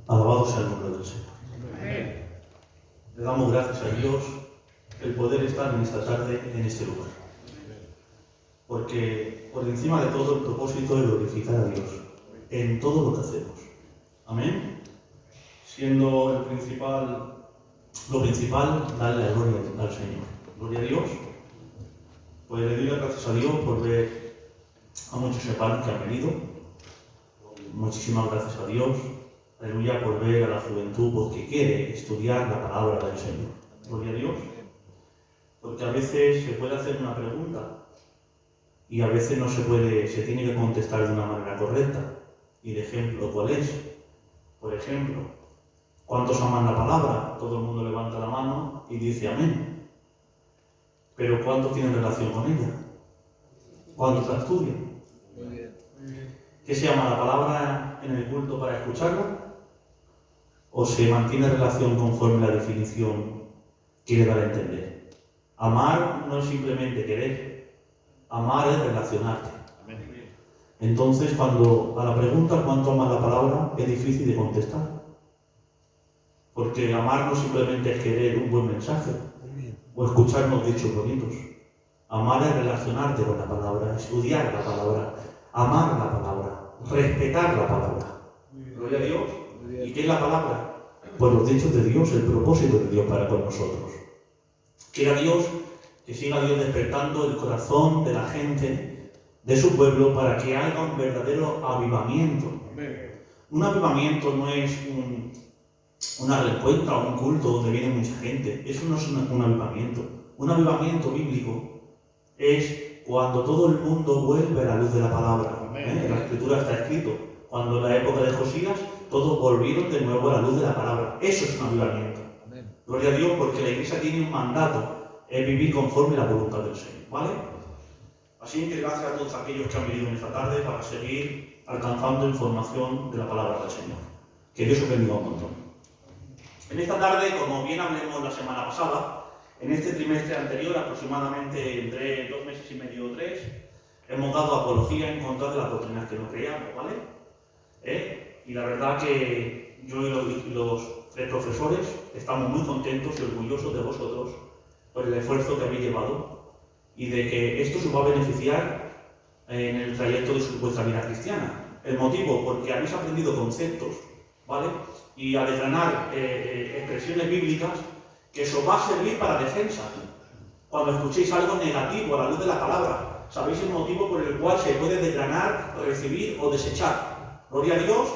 Alabado sea el nombre del Señor. Amén. Le damos gracias a Dios el poder estar en esta tarde, en este lugar. Porque por encima de todo el propósito es glorificar a Dios en todo lo que hacemos. Amén. Siendo lo principal, darle la gloria al Señor. Gloria a Dios. Pues le doy las gracias a Dios por ver a muchos hermanos que han venido. Muchísimas gracias a Dios. Aleluya, por ver a la juventud porque quiere estudiar la palabra del Señor. Gloria a Dios. Porque a veces se puede hacer una pregunta y a veces no se puede, se tiene que contestar de una manera correcta. Y de ejemplo, ¿cuál es? Por ejemplo, ¿cuántos aman la palabra? Todo el mundo levanta la mano y dice amén. Pero ¿cuántos tienen relación con ella? ¿Cuántos la estudian? ¿Qué se llama la palabra en el culto para escucharla? ¿O se mantiene relación conforme la definición quiere dar a entender? Amar no es simplemente querer, amar es relacionarte. Entonces, cuando a la pregunta ¿cuánto amas la palabra? Es difícil de contestar. Porque amar no simplemente es querer un buen mensaje o escucharnos dichos bonitos. Amar es relacionarte con la palabra, estudiar la palabra, amar la palabra, respetar la palabra. Gloria a Dios. ¿Y qué es la palabra? Pues los dichos de Dios, el propósito de Dios para con nosotros. Quiera Dios que siga Dios despertando el corazón de la gente, de su pueblo, para que haga un verdadero avivamiento. Un avivamiento no es una recuenta o un culto donde viene mucha gente. Eso no es un avivamiento. Un avivamiento bíblico es cuando todo el mundo vuelve a la luz de la palabra. En la Escritura está escrito, cuando en la época de Josías todos volvieron de nuevo a la luz de la palabra. Eso es un avivamiento. Gloria a Dios, porque la Iglesia tiene un mandato, es vivir conforme a la voluntad del Señor. ¿Vale? Así que gracias a todos aquellos que han venido en esta tarde para seguir alcanzando información de la palabra del Señor. Que Dios os bendiga un montón. En esta tarde, como bien hablamos la semana pasada, en este trimestre anterior, aproximadamente entre 2 meses y medio o 3, hemos dado apología en contra de las doctrinas que no creíamos, ¿vale? Y la verdad que yo y los 3 profesores estamos muy contentos y orgullosos de vosotros por el esfuerzo que habéis llevado y de que esto os va a beneficiar en el trayecto de vuestra vida cristiana. El motivo, porque habéis aprendido conceptos, ¿vale? Y a desgranar expresiones bíblicas que eso va a servir para defensa. Cuando escuchéis algo negativo a la luz de la palabra, sabéis el motivo por el cual se puede desgranar, recibir o desechar. Gloria a Dios,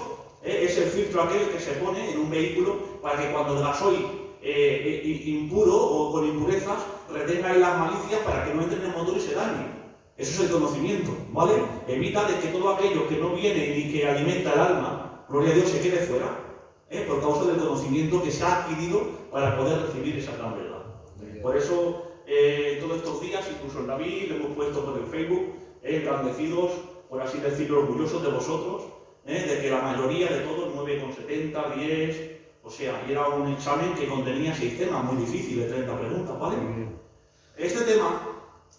es el filtro aquel que se pone en un vehículo para que cuando el gasoil impuro o con impurezas retenga ahí las malicias para que no entren en el motor y se dañe. Eso es el conocimiento, ¿vale? Evita de que todo aquello que no viene ni que alimenta el alma, gloria a Dios, se quede fuera, por causa del conocimiento que se ha adquirido para poder recibir esa gran verdad. Por eso, todos estos días, incluso en David, le hemos puesto por el Facebook, engrandecidos, por así decirlo, orgullosos de vosotros, de que la mayoría de todos, 9,70, 10, o sea, y era un examen que contenía 6 temas muy difíciles, 30 preguntas, ¿vale? Este tema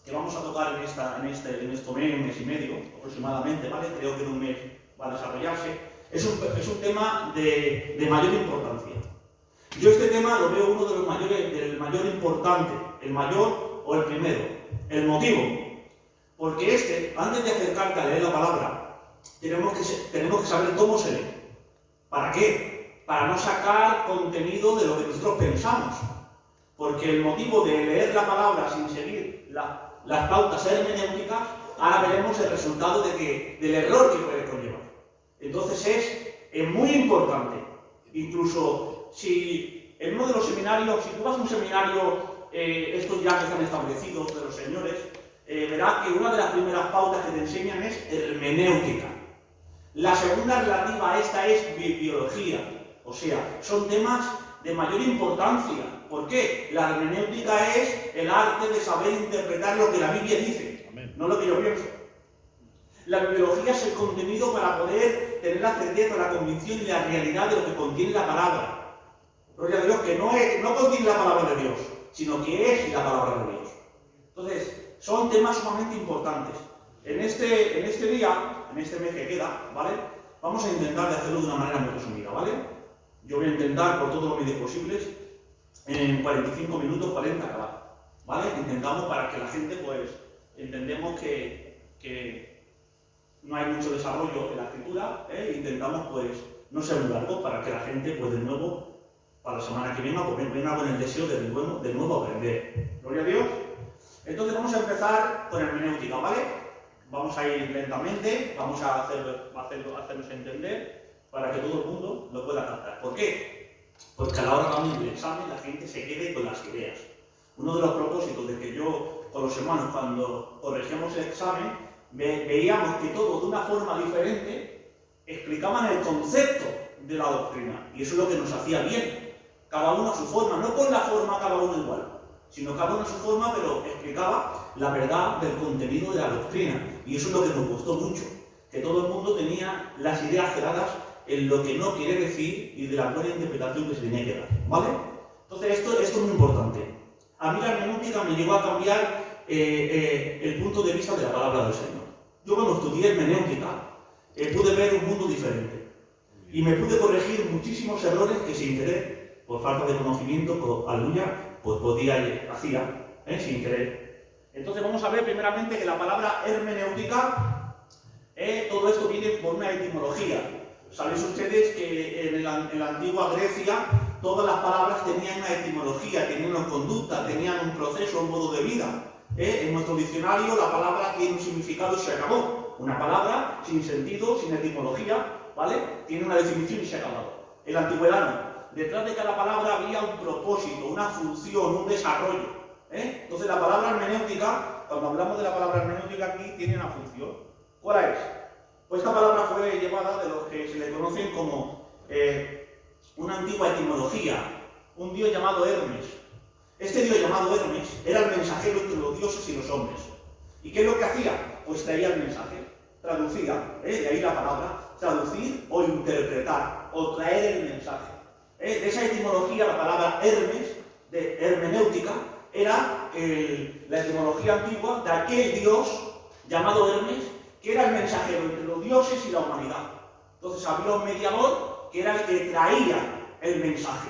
que vamos a tocar en este mes y medio aproximadamente, ¿vale? Creo que en un mes va a desarrollarse. Es un tema de mayor importancia. Yo este tema lo veo uno de los mayores, del mayor importante, el mayor o el primero. El motivo, porque antes de acercarte a leer la palabra, tenemos que saber cómo se lee. ¿Para qué? Para no sacar contenido de lo que nosotros pensamos. Porque el motivo de leer la palabra sin seguir las pautas hermenéuticas, ahora veremos el resultado del error que puede conllevar. Entonces es muy importante. Incluso si en uno de los seminarios, si tú vas a un seminario, estos ya que están establecidos de los señores, verás que una de las primeras pautas que te enseñan es hermenéutica. La segunda relativa a esta es bibliología. O sea, son temas de mayor importancia. ¿Por qué? La hermenéutica es el arte de saber interpretar lo que la Biblia dice, no lo que yo pienso. La bibliología es el contenido para poder tener la certeza, la convicción y la realidad de lo que contiene la palabra. Gloria a Dios, que no contiene la palabra de Dios, sino que es la palabra de Dios. Entonces, son temas sumamente importantes. En este día, en este mes que queda, ¿vale? Vamos a intentar de hacerlo de una manera muy resumida, ¿vale? Yo voy a intentar, por todos los medios posibles, en 45 minutos, 40 acabar, ¿vale? Intentamos para que la gente, pues, entendemos que no hay mucho desarrollo en la escritura, intentamos, pues, no ser muy largo para que la gente, pues, de nuevo, para la semana que viene, pues, venga con el deseo de nuevo aprender. Gloria a Dios. Entonces vamos a empezar con hermenéutica, ¿vale? Vamos a ir lentamente, vamos a hacernos entender para que todo el mundo lo pueda captar. ¿Por qué? Porque a la hora también del examen la gente se quede con las ideas. Uno de los propósitos de que yo con los hermanos, cuando corregíamos el examen, veíamos que todos de una forma diferente explicaban el concepto de la doctrina. Y eso es lo que nos hacía bien. Cada uno a su forma, no con la forma cada uno igual, sino cada uno a su forma, pero explicaba la verdad del contenido de la doctrina. Y eso es lo que nos gustó mucho, que todo el mundo tenía las ideas claras en lo que no quiere decir y de la buena interpretación que se tenía que dar, ¿vale? Entonces esto es muy importante. A mí la hermenéutica me llevó a cambiar el punto de vista de la palabra del Señor. Yo cuando estudié hermenéutica pude ver un mundo diferente y me pude corregir muchísimos errores que sin querer, por falta de conocimiento, aleluya, pues hacía, sin querer. Entonces vamos a ver primeramente que la palabra hermenéutica, todo esto viene por una etimología. Sabéis ustedes que en la antigua Grecia todas las palabras tenían una etimología, tenían una conducta, tenían un proceso, un modo de vida. En nuestro diccionario la palabra tiene un significado y se acabó. Una palabra sin sentido, sin etimología, ¿vale? Tiene una definición y se ha acabado. En la antigüedad no. Detrás de cada palabra había un propósito, una función, un desarrollo. Entonces la palabra hermenéutica, cuando hablamos de la palabra hermenéutica aquí, tiene una función. ¿Cuál es? Pues esta palabra fue llevada de los que se le conocen como una antigua etimología, un dios llamado Hermes. Este dios llamado Hermes era el mensajero entre los dioses y los hombres. ¿Y qué es lo que hacía? Pues traía el mensaje, traducía, de ahí la palabra, traducir o interpretar, o traer el mensaje. De esa etimología, la palabra Hermes, de hermenéutica, era la etimología antigua de aquel dios llamado Hermes, que era el mensajero entre los dioses y la humanidad. Entonces había un mediador que era el que traía el mensaje,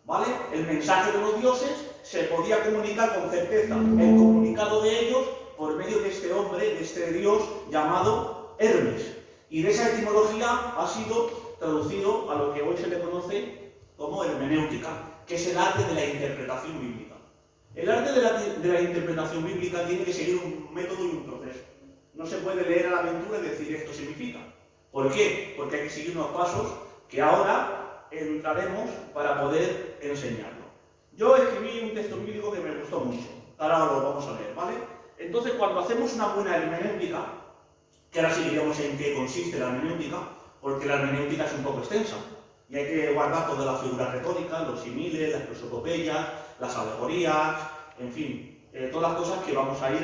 ¿vale? El mensaje de los dioses se podía comunicar con certeza, el comunicado de ellos, por medio de este hombre, de este dios llamado Hermes. Y de esa etimología ha sido traducido a lo que hoy se le conoce como hermenéutica, que es el arte de la interpretación bíblica. El arte de la interpretación bíblica tiene que seguir un método y un proceso. No se puede leer a la aventura y decir esto significa. ¿Por qué? Porque hay que seguir unos pasos que ahora entraremos para poder enseñarlo. Yo escribí un texto bíblico que me gustó mucho. Ahora lo vamos a leer, ¿vale? Entonces, cuando hacemos una buena hermenéutica, que ahora seguiremos en qué consiste la hermenéutica, porque la hermenéutica es un poco extensa, y hay que guardar todas las figuras retóricas, los similes, las prosopopeyas, las alegorías, en fin, todas las cosas que vamos a ir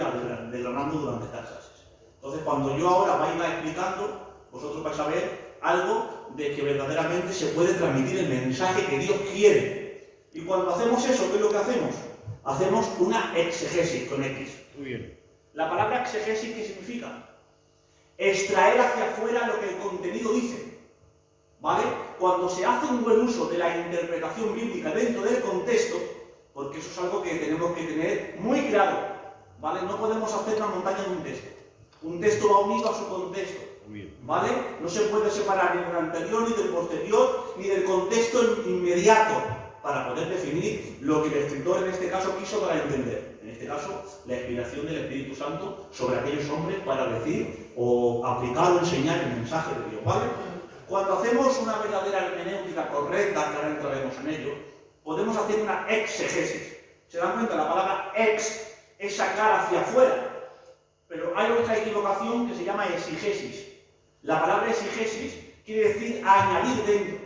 desgranando durante estas clases. Entonces, cuando yo ahora vaya explicando, vosotros vais a ver algo de que verdaderamente se puede transmitir el mensaje que Dios quiere. Y cuando hacemos eso, ¿qué es lo que hacemos? Hacemos una exegesis con X. Muy bien. La palabra exegesis, ¿qué significa? Extraer hacia afuera lo que el contenido dice. ¿Vale? Cuando se hace un buen uso de la interpretación bíblica dentro del contexto, porque eso es algo que tenemos que tener muy claro, ¿vale? No podemos hacer una montaña de un texto. Un texto va unido a su contexto, ¿vale? No se puede separar ni del anterior, ni del posterior, ni del contexto inmediato, para poder definir lo que el escritor en este caso quiso dar a entender. En este caso, la inspiración del Espíritu Santo sobre aquellos hombres para decir o aplicar o enseñar el mensaje de Dios, ¿vale? Cuando hacemos una verdadera hermenéutica correcta, que ahora entraremos en ello, podemos hacer una exegesis. ¿Se dan cuenta? La palabra ex es sacar hacia afuera. Pero hay otra equivocación que se llama exegesis. La palabra exegesis quiere decir añadir dentro.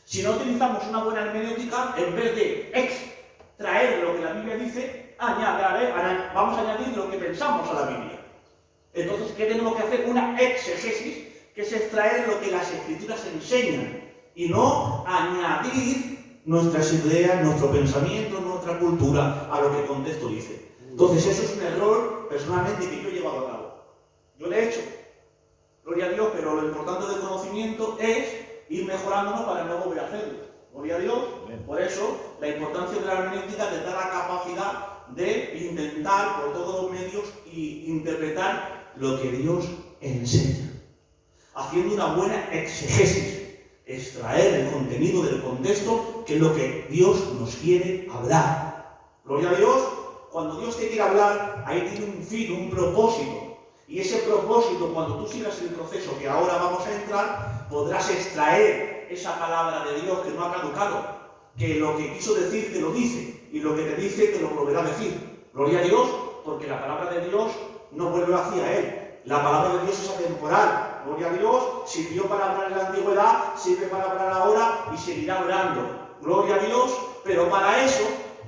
Si no utilizamos una buena hermenéutica, en vez de extraer lo que la Biblia dice, vamos a añadir lo que pensamos a la Biblia. Entonces, ¿qué tenemos que hacer? Una exegesis, que es extraer lo que las Escrituras enseñan, y no añadir nuestras ideas, nuestro pensamiento, nuestra cultura a lo que el contexto dice. Entonces, eso es un error, personalmente, que yo he llevado a cabo. Yo le he hecho. Gloria a Dios, pero lo importante del conocimiento es ir mejorándonos para no volver a hacerlo. Gloria a Dios. Por eso, la importancia de la hermenéutica te da la capacidad de intentar por todos los medios y interpretar lo que Dios enseña. Haciendo una buena exegesis. Extraer el contenido del contexto, que es lo que Dios nos quiere hablar. Gloria a Dios. Cuando Dios te quiere hablar, ahí tiene un fin, un propósito. Y ese propósito, cuando tú sigas el proceso que ahora vamos a entrar, podrás extraer esa palabra de Dios que no ha caducado, que lo que quiso decir te lo dice, y lo que te dice te lo volverá a decir. Gloria a Dios, porque la palabra de Dios no vuelve hacia Él. La palabra de Dios es atemporal. Gloria a Dios, sirvió para hablar en la antigüedad, sirve para hablar ahora y seguirá hablando. Gloria a Dios, pero para eso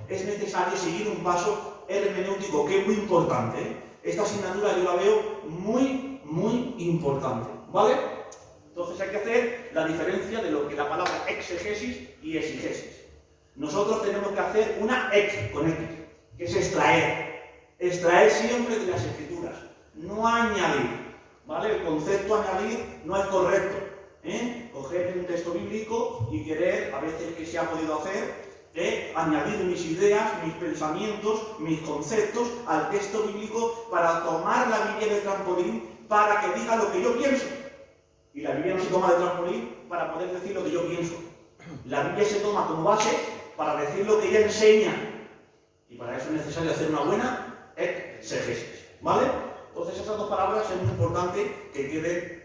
es necesario seguir un paso hermenéutico, que es muy importante. Esta asignatura yo la veo muy, muy importante, ¿vale? Entonces hay que hacer la diferencia de lo que la palabra exegesis y exegesis. Nosotros tenemos que hacer una ex con X, que es extraer. Extraer siempre de las Escrituras, no añadir, ¿vale? El concepto añadir no es correcto, Coger un texto bíblico y querer, a veces que se ha podido hacer, añadir mis ideas, mis pensamientos, mis conceptos al texto bíblico para tomar la Biblia de trampolín para que diga lo que yo pienso. Y la Biblia no se toma de trampolín para poder decir lo que yo pienso. La Biblia se toma como base para decir lo que ella enseña. Y para eso es necesario hacer una buena exegesis, ¿vale? Entonces esas dos palabras es muy importante que queden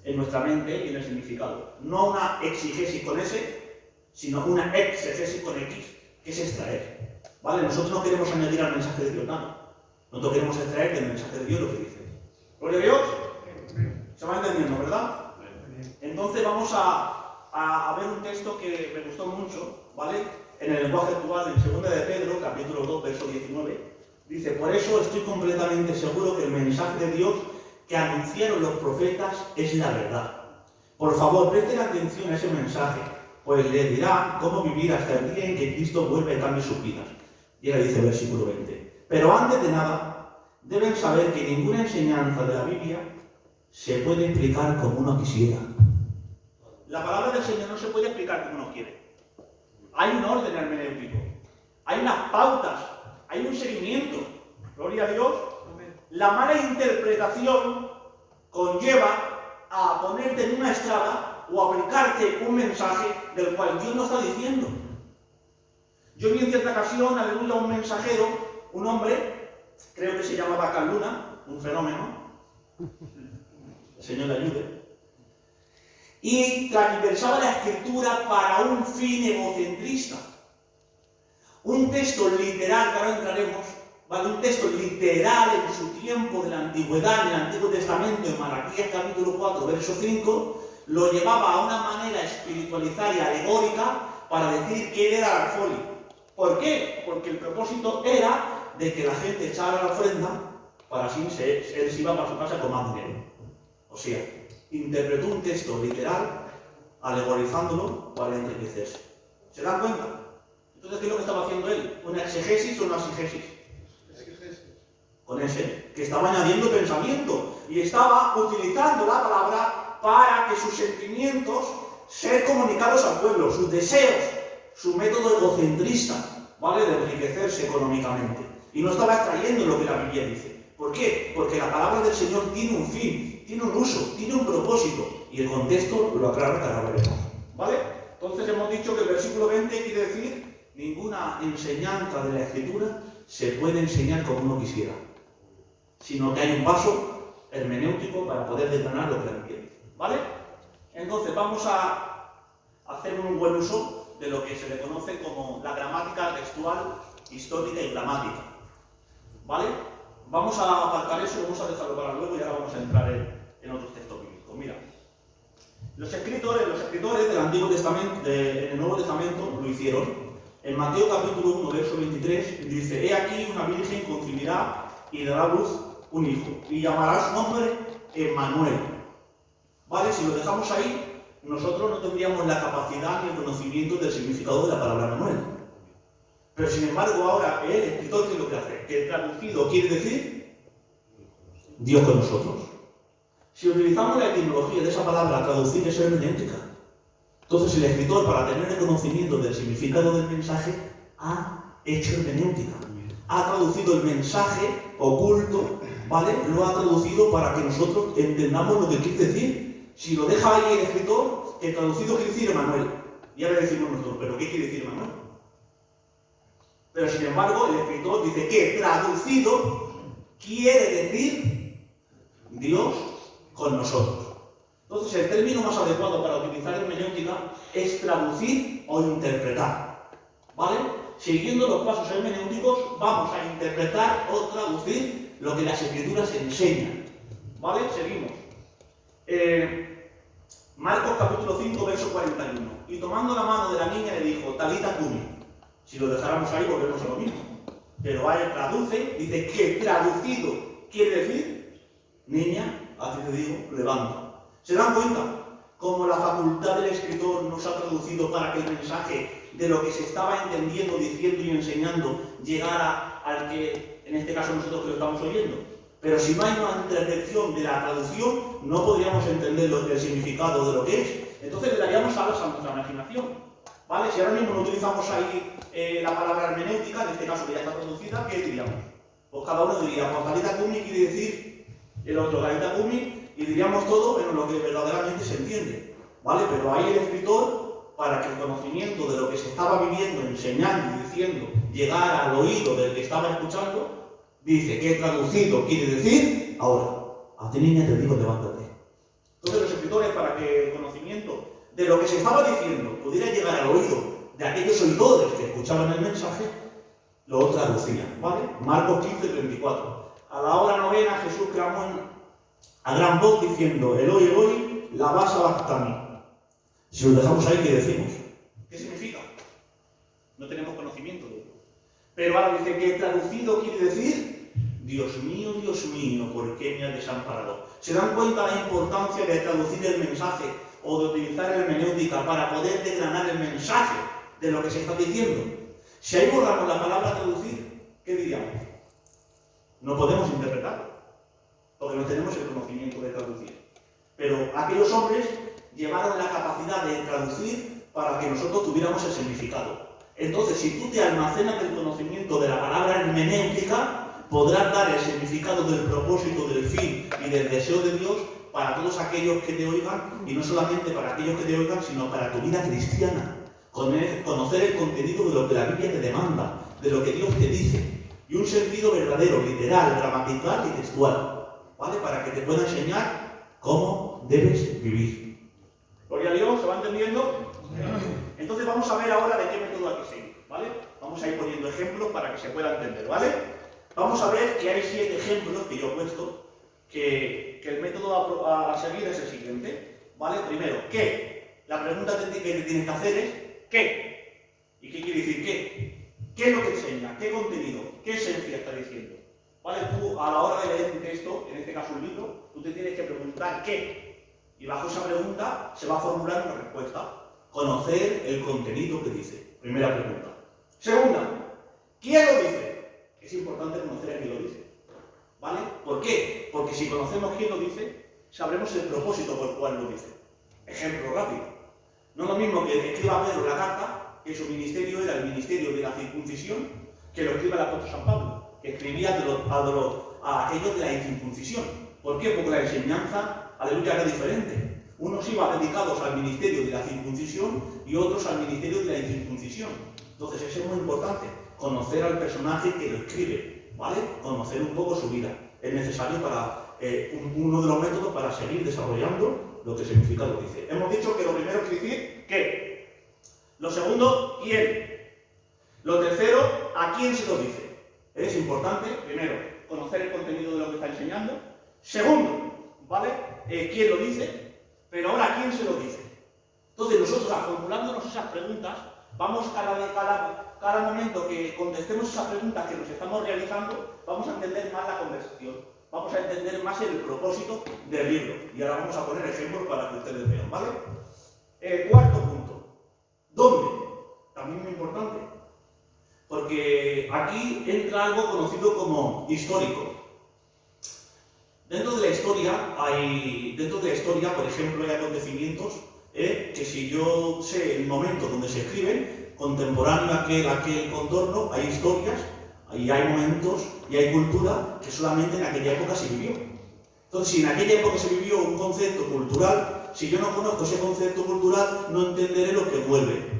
en nuestra mente y en el significado. No una exegesis con S, sino una exegesis con X, que es extraer. ¿Vale? Nosotros no queremos añadir al mensaje de Dios nada. Nosotros queremos extraer del mensaje de Dios lo que dice. ¿Gloria a Dios? ¿Se va entendiendo, verdad? Entonces vamos a ver un texto que me gustó mucho, ¿vale? En el lenguaje actual, en 2 de Pedro, capítulo 2, verso 19, dice: por eso estoy completamente seguro que el mensaje de Dios que anunciaron los profetas es la verdad. Por favor, presten atención a ese mensaje, pues les dirá cómo vivir hasta el día en que Cristo vuelve a cambiar sus vidas. Y ahora dice el versículo 20. Pero antes de nada, deben saber que ninguna enseñanza de la Biblia se puede explicar como uno quisiera. La palabra del Señor no se puede explicar como uno quiere. Hay un orden hermenéutico, hay unas pautas, hay un seguimiento. Gloria a Dios. La mala interpretación conlleva a ponerte en una estrada o aplicarte un mensaje del cual Dios no está diciendo. Yo vi en cierta ocasión, aleluya, un mensajero, un hombre, creo que se llamaba Caluna, un fenómeno, el Señor le ayude, y transversaba la Escritura para un fin egocentrista. Un texto literal, que ahora entraremos, ¿vale? Un texto literal en su tiempo de la antigüedad, en el Antiguo Testamento, en Malaquías capítulo 4, verso 5, lo llevaba a una manera espiritualizada y alegórica para decir que era la folio. ¿Por qué? Porque el propósito era de que la gente echara la ofrenda para así él se iba para su casa con más dinero. O sea, interpretó un texto literal, alegorizándolo para enriquecerse. ¿Se dan cuenta? Entonces, ¿qué es lo que estaba haciendo él? ¿Una exegesis o una asigesis? Con ese, que estaba añadiendo pensamiento y estaba utilizando la palabra para que sus sentimientos sean comunicados al pueblo, sus deseos, su método egocentrista, ¿vale? De enriquecerse económicamente. Y no estaba extrayendo lo que la Biblia dice. ¿Por qué? Porque la palabra del Señor tiene un fin, tiene un uso, tiene un propósito. Y el contexto lo aclara que ahora veremos. ¿Vale? Entonces hemos dicho que el versículo 20 quiere decir: ninguna enseñanza de la Escritura se puede enseñar como uno quisiera, sino que hay un paso hermenéutico para poder desgranar lo que la Biblia dice. ¿Vale? Entonces vamos a hacer un buen uso de lo que se le conoce como la gramática textual, histórica y gramática. ¿Vale? Vamos a aparcar eso, vamos a dejarlo para luego y ahora vamos a entrar en otros textos bíblicos. Mira, los escritores del Antiguo Testamento, en el Nuevo Testamento, lo hicieron. En Mateo capítulo 1, verso 23, dice: he aquí una virgen concebirá y dará a luz un hijo, y llamará su nombre Emmanuel. ¿Vale? Si lo dejamos ahí, nosotros no tendríamos la capacidad ni el conocimiento del significado de la palabra Emmanuel. Pero sin embargo, ahora el escritor, ¿qué es lo que hace? Que traducido quiere decir Dios con nosotros. Si utilizamos la etimología de esa palabra, traducir es hermenéutica. Entonces el escritor, para tener el conocimiento del significado del mensaje, ha hecho hermenéutica. Ha traducido el mensaje oculto, ¿vale? Lo ha traducido para que nosotros entendamos lo que quiere decir. Si lo deja ahí el escritor, el traducido quiere decir Emanuel. Y ahora decimos nosotros, ¿pero qué quiere decir Emanuel? Pero sin embargo, el escritor dice que traducido quiere decir Dios con nosotros. Entonces, el término más adecuado para utilizar hermenéutica es traducir o interpretar, ¿vale? Siguiendo los pasos hermenéuticos, vamos a interpretar o traducir lo que las Escrituras enseñan, ¿vale? Seguimos. Marcos capítulo 5, verso 41. Y tomando la mano de la niña le dijo, Talita cumi. Si lo dejáramos ahí, volvemos a lo mismo. Pero ahí traduce, dice que traducido quiere decir, niña, así te digo, levanta. ¿Se dan cuenta? Como la facultad del escritor nos ha traducido para que el mensaje de lo que se estaba entendiendo, diciendo y enseñando llegara al que, en este caso nosotros que lo estamos oyendo. Pero si no hay una intervención de la traducción, no podríamos entender el significado de lo que es. Entonces le daríamos alas a nuestra imaginación, ¿vale? Si ahora mismo no utilizamos ahí la palabra hermenéutica, en este caso que ya está traducida, ¿qué diríamos? Pues cada uno diría, pues Talita cumi quiere decir el otro Talita cumi, y diríamos todo en lo que verdaderamente se entiende, ¿vale? Pero ahí el escritor, para que el conocimiento de lo que se estaba viviendo, enseñando y diciendo llegara al oído del que estaba escuchando, dice que traducido quiere decir, ahora, a ti niña te digo, levántate. Entonces los escritores, para que el conocimiento de lo que se estaba diciendo pudiera llegar al oído de aquellos oidores que escuchaban el mensaje, lo traducían, ¿vale? Marcos 15, 34. A la hora novena Jesús clamó a gran voz diciendo, Eloi, Eloi, lama sabactani. Si lo dejamos ahí, ¿qué decimos? ¿Qué significa? No tenemos conocimiento de ello. Pero ahora dice que traducido quiere decir, Dios mío, ¿por qué me has desamparado? ¿Se dan cuenta la importancia de traducir el mensaje o de utilizar hermenéutica para poder desgranar el mensaje de lo que se está diciendo? Si ahí borramos la palabra traducir, ¿qué diríamos? No podemos interpretarlo, porque no tenemos el conocimiento de traducir. Pero aquellos hombres llevaron la capacidad de traducir para que nosotros tuviéramos el significado. Entonces, si tú te almacenas el conocimiento de la palabra hermenéutica, podrás dar el significado del propósito, del fin y del deseo de Dios para todos aquellos que te oigan, y no solamente para aquellos que te oigan, sino para tu vida cristiana. Conocer el contenido de lo que la Biblia te demanda, de lo que Dios te dice, y un sentido verdadero, literal, gramatical y textual, ¿vale? Para que te pueda enseñar cómo debes vivir. Gloria a Dios, ¿se va entendiendo? Entonces vamos a ver ahora de qué método hay que seguir, ¿vale? Vamos a ir poniendo ejemplos para que se pueda entender, ¿vale? Vamos a ver que hay 7 ejemplos que yo he puesto, que el método a seguir es el siguiente, ¿vale? Primero, ¿qué? La pregunta que te tienes que hacer es ¿qué? ¿Y qué quiere decir qué? ¿Qué es lo que enseña? ¿Qué contenido? ¿Qué esencia está diciendo? ¿Vale? Tú, a la hora de leer un texto, en este caso un libro, tú te tienes que preguntar ¿qué? Y bajo esa pregunta se va a formular una respuesta. Conocer el contenido que dice. Primera pregunta. Segunda, ¿quién lo dice? Es importante conocer a quién lo dice, ¿vale? ¿Por qué? Porque si conocemos quién lo dice, sabremos el propósito por el cual lo dice. Ejemplo rápido. No es lo mismo que escriba Pedro la carta, que su ministerio era el ministerio de la circuncisión, que lo escriba el apóstol San Pablo, que escribía a aquellos de la incircuncisión. ¿Por qué? Porque la enseñanza, aleluya, era diferente. Unos iban dedicados al ministerio de la circuncisión y otros al ministerio de la incircuncisión. Entonces eso es muy importante, conocer al personaje que lo escribe, ¿vale? Conocer un poco su vida. Es necesario para uno de los métodos para seguir desarrollando lo que significa lo que dice. Hemos dicho que lo primero es decir ¿qué? Lo segundo, ¿quién? Lo tercero, ¿a quién se lo dice? Es importante, primero, conocer el contenido de lo que está enseñando. Segundo, ¿vale? ¿Quién lo dice? Pero ahora, ¿quién se lo dice? Entonces nosotros, formulándonos esas preguntas, vamos cada momento que contestemos esas preguntas que nos estamos realizando, vamos a entender más la conversación, vamos a entender más el propósito del libro. Y ahora vamos a poner ejemplos para que ustedes vean, ¿vale? Cuarto punto. ¿Dónde? También muy importante. Porque aquí entra algo conocido como histórico. Dentro de la historia, por ejemplo, hay acontecimientos que si yo sé el momento donde se escriben, contemporáneo a aquel contorno, hay historias, y hay momentos, y hay cultura que solamente en aquella época se vivió. Entonces, si en aquella época se vivió un concepto cultural, si yo no conozco ese concepto cultural, no entenderé lo que envuelve.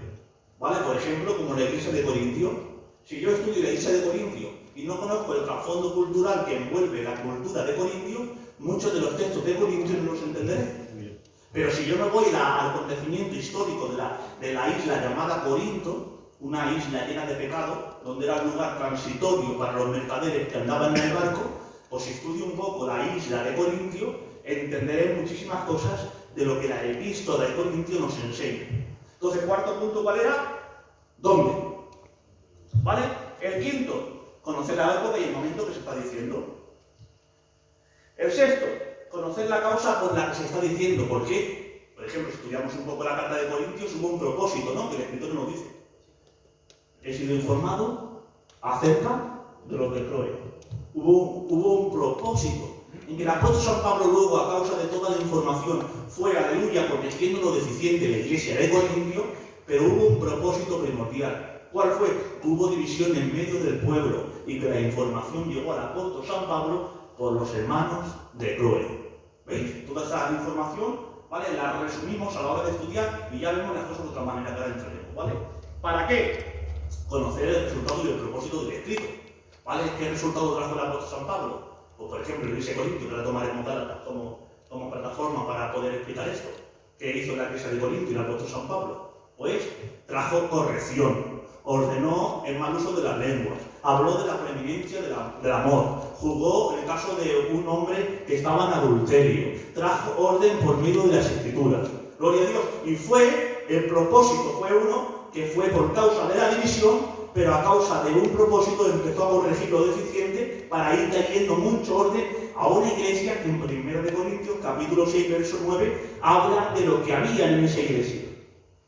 ¿Vale? Por ejemplo, como la iglesia de Corintio. Si yo estudio la iglesia de Corintio y no conozco el trasfondo cultural que envuelve la cultura de Corintio, muchos de los textos de Corintio no los entenderé. Pero si yo no voy al acontecimiento histórico de la isla llamada Corinto, una isla llena de pecado, donde era un lugar transitorio para los mercaderes que andaban en el barco, pues si estudio un poco la isla de Corintio, entenderé muchísimas cosas de lo que la epístola de Corintio nos enseña. Entonces, cuarto punto, ¿cuál era? ¿Dónde? ¿Vale? El quinto, conocer la época y el momento que se está diciendo. El sexto, conocer la causa por la que se está diciendo. ¿Por qué? Por ejemplo, si estudiamos un poco la carta de Corintios, hubo un propósito, ¿no? Que el escritor nos dice. He sido informado acerca de lo que Cloé. Hubo un propósito. En que el apóstol San Pablo luego, a causa de toda la información, fue, aleluya, corrigiendo lo deficiente de la iglesia de Corintio, pero hubo un propósito primordial. ¿Cuál fue? Hubo división en medio del pueblo y que la información llegó al apóstol San Pablo por los hermanos de Cloé. ¿Veis? Toda esa información, ¿vale? La resumimos a la hora de estudiar y ya vemos las cosas de otra manera que ahora entraremos, ¿vale? ¿Para qué? Conocer el resultado y el propósito del escrito, ¿vale? ¿Qué resultado trajo el apóstol San Pablo? Pues, por ejemplo, la iglesia de Corintio, que la tomaremos como plataforma para poder explicar esto. ¿Qué hizo la iglesia de Corintio y el apóstol San Pablo? Pues trajo corrección, ordenó el mal uso de las lenguas, habló de la preeminencia del amor, juzgó el caso de un hombre que estaba en adulterio, trajo orden por medio de las escrituras. Gloria a Dios. Y el propósito fue uno que fue por causa de la división, pero a causa de un propósito empezó a corregir lo deficiente para ir trayendo mucho orden a una iglesia que en 1 Corintios, capítulo 6, verso 9, habla de lo que había en esa iglesia.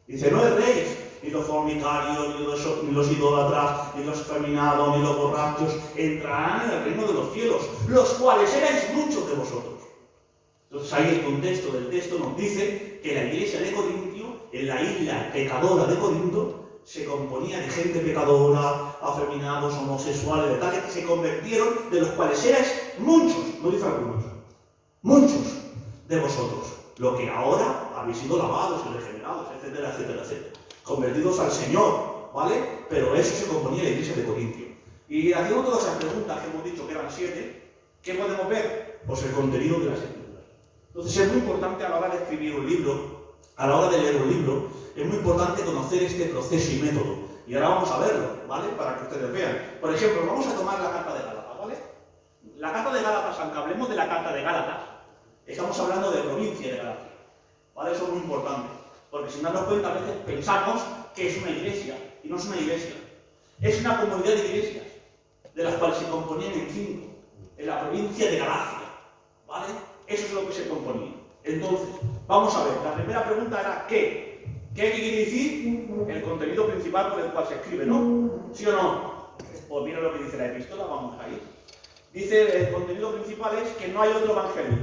Dice, no erréis, ni los fornicarios, ni los idólatras, ni los efeminados, ni los borrachos, entrarán en el reino de los cielos, los cuales erais muchos de vosotros. Entonces ahí el contexto del texto nos dice que la iglesia de Corintio, en la isla pecadora de Corinto, se componía de gente pecadora, afeminados, homosexuales, de tales que se convirtieron, de los cuales erais muchos, no dice algunos, muchos de vosotros, lo que ahora habéis sido lavados y regenerados, etcétera, etcétera, etcétera, convertidos al Señor, ¿vale? Pero eso se componía la iglesia de Corintio. Y haciendo todas esas preguntas que hemos dicho que eran 7, ¿qué podemos ver? Pues el contenido de las escrituras. Entonces es muy importante a la hora de escribir un libro, a la hora de leer un libro, es muy importante conocer este proceso y método. Y ahora vamos a verlo, ¿vale? Para que ustedes vean. Por ejemplo, vamos a tomar la carta de Gálatas, ¿vale? La carta de Gálatas, aunque hablemos de la carta de Gálatas, estamos hablando de provincia de Galacia, ¿vale? Eso es muy importante. Porque sin darnos cuenta, a veces pensamos que es una iglesia, y no es una iglesia. Es una comunidad de iglesias, de las cuales se componían en 5, en la provincia de Galacia, ¿vale? Eso es lo que se componía. Entonces, vamos a ver, la primera pregunta era ¿qué? ¿Qué quiere decir? El contenido principal por el cual se escribe, ¿no? ¿Sí o no? Pues mira lo que dice la epístola, vamos a ir. Dice, el contenido principal es que no hay otro evangelio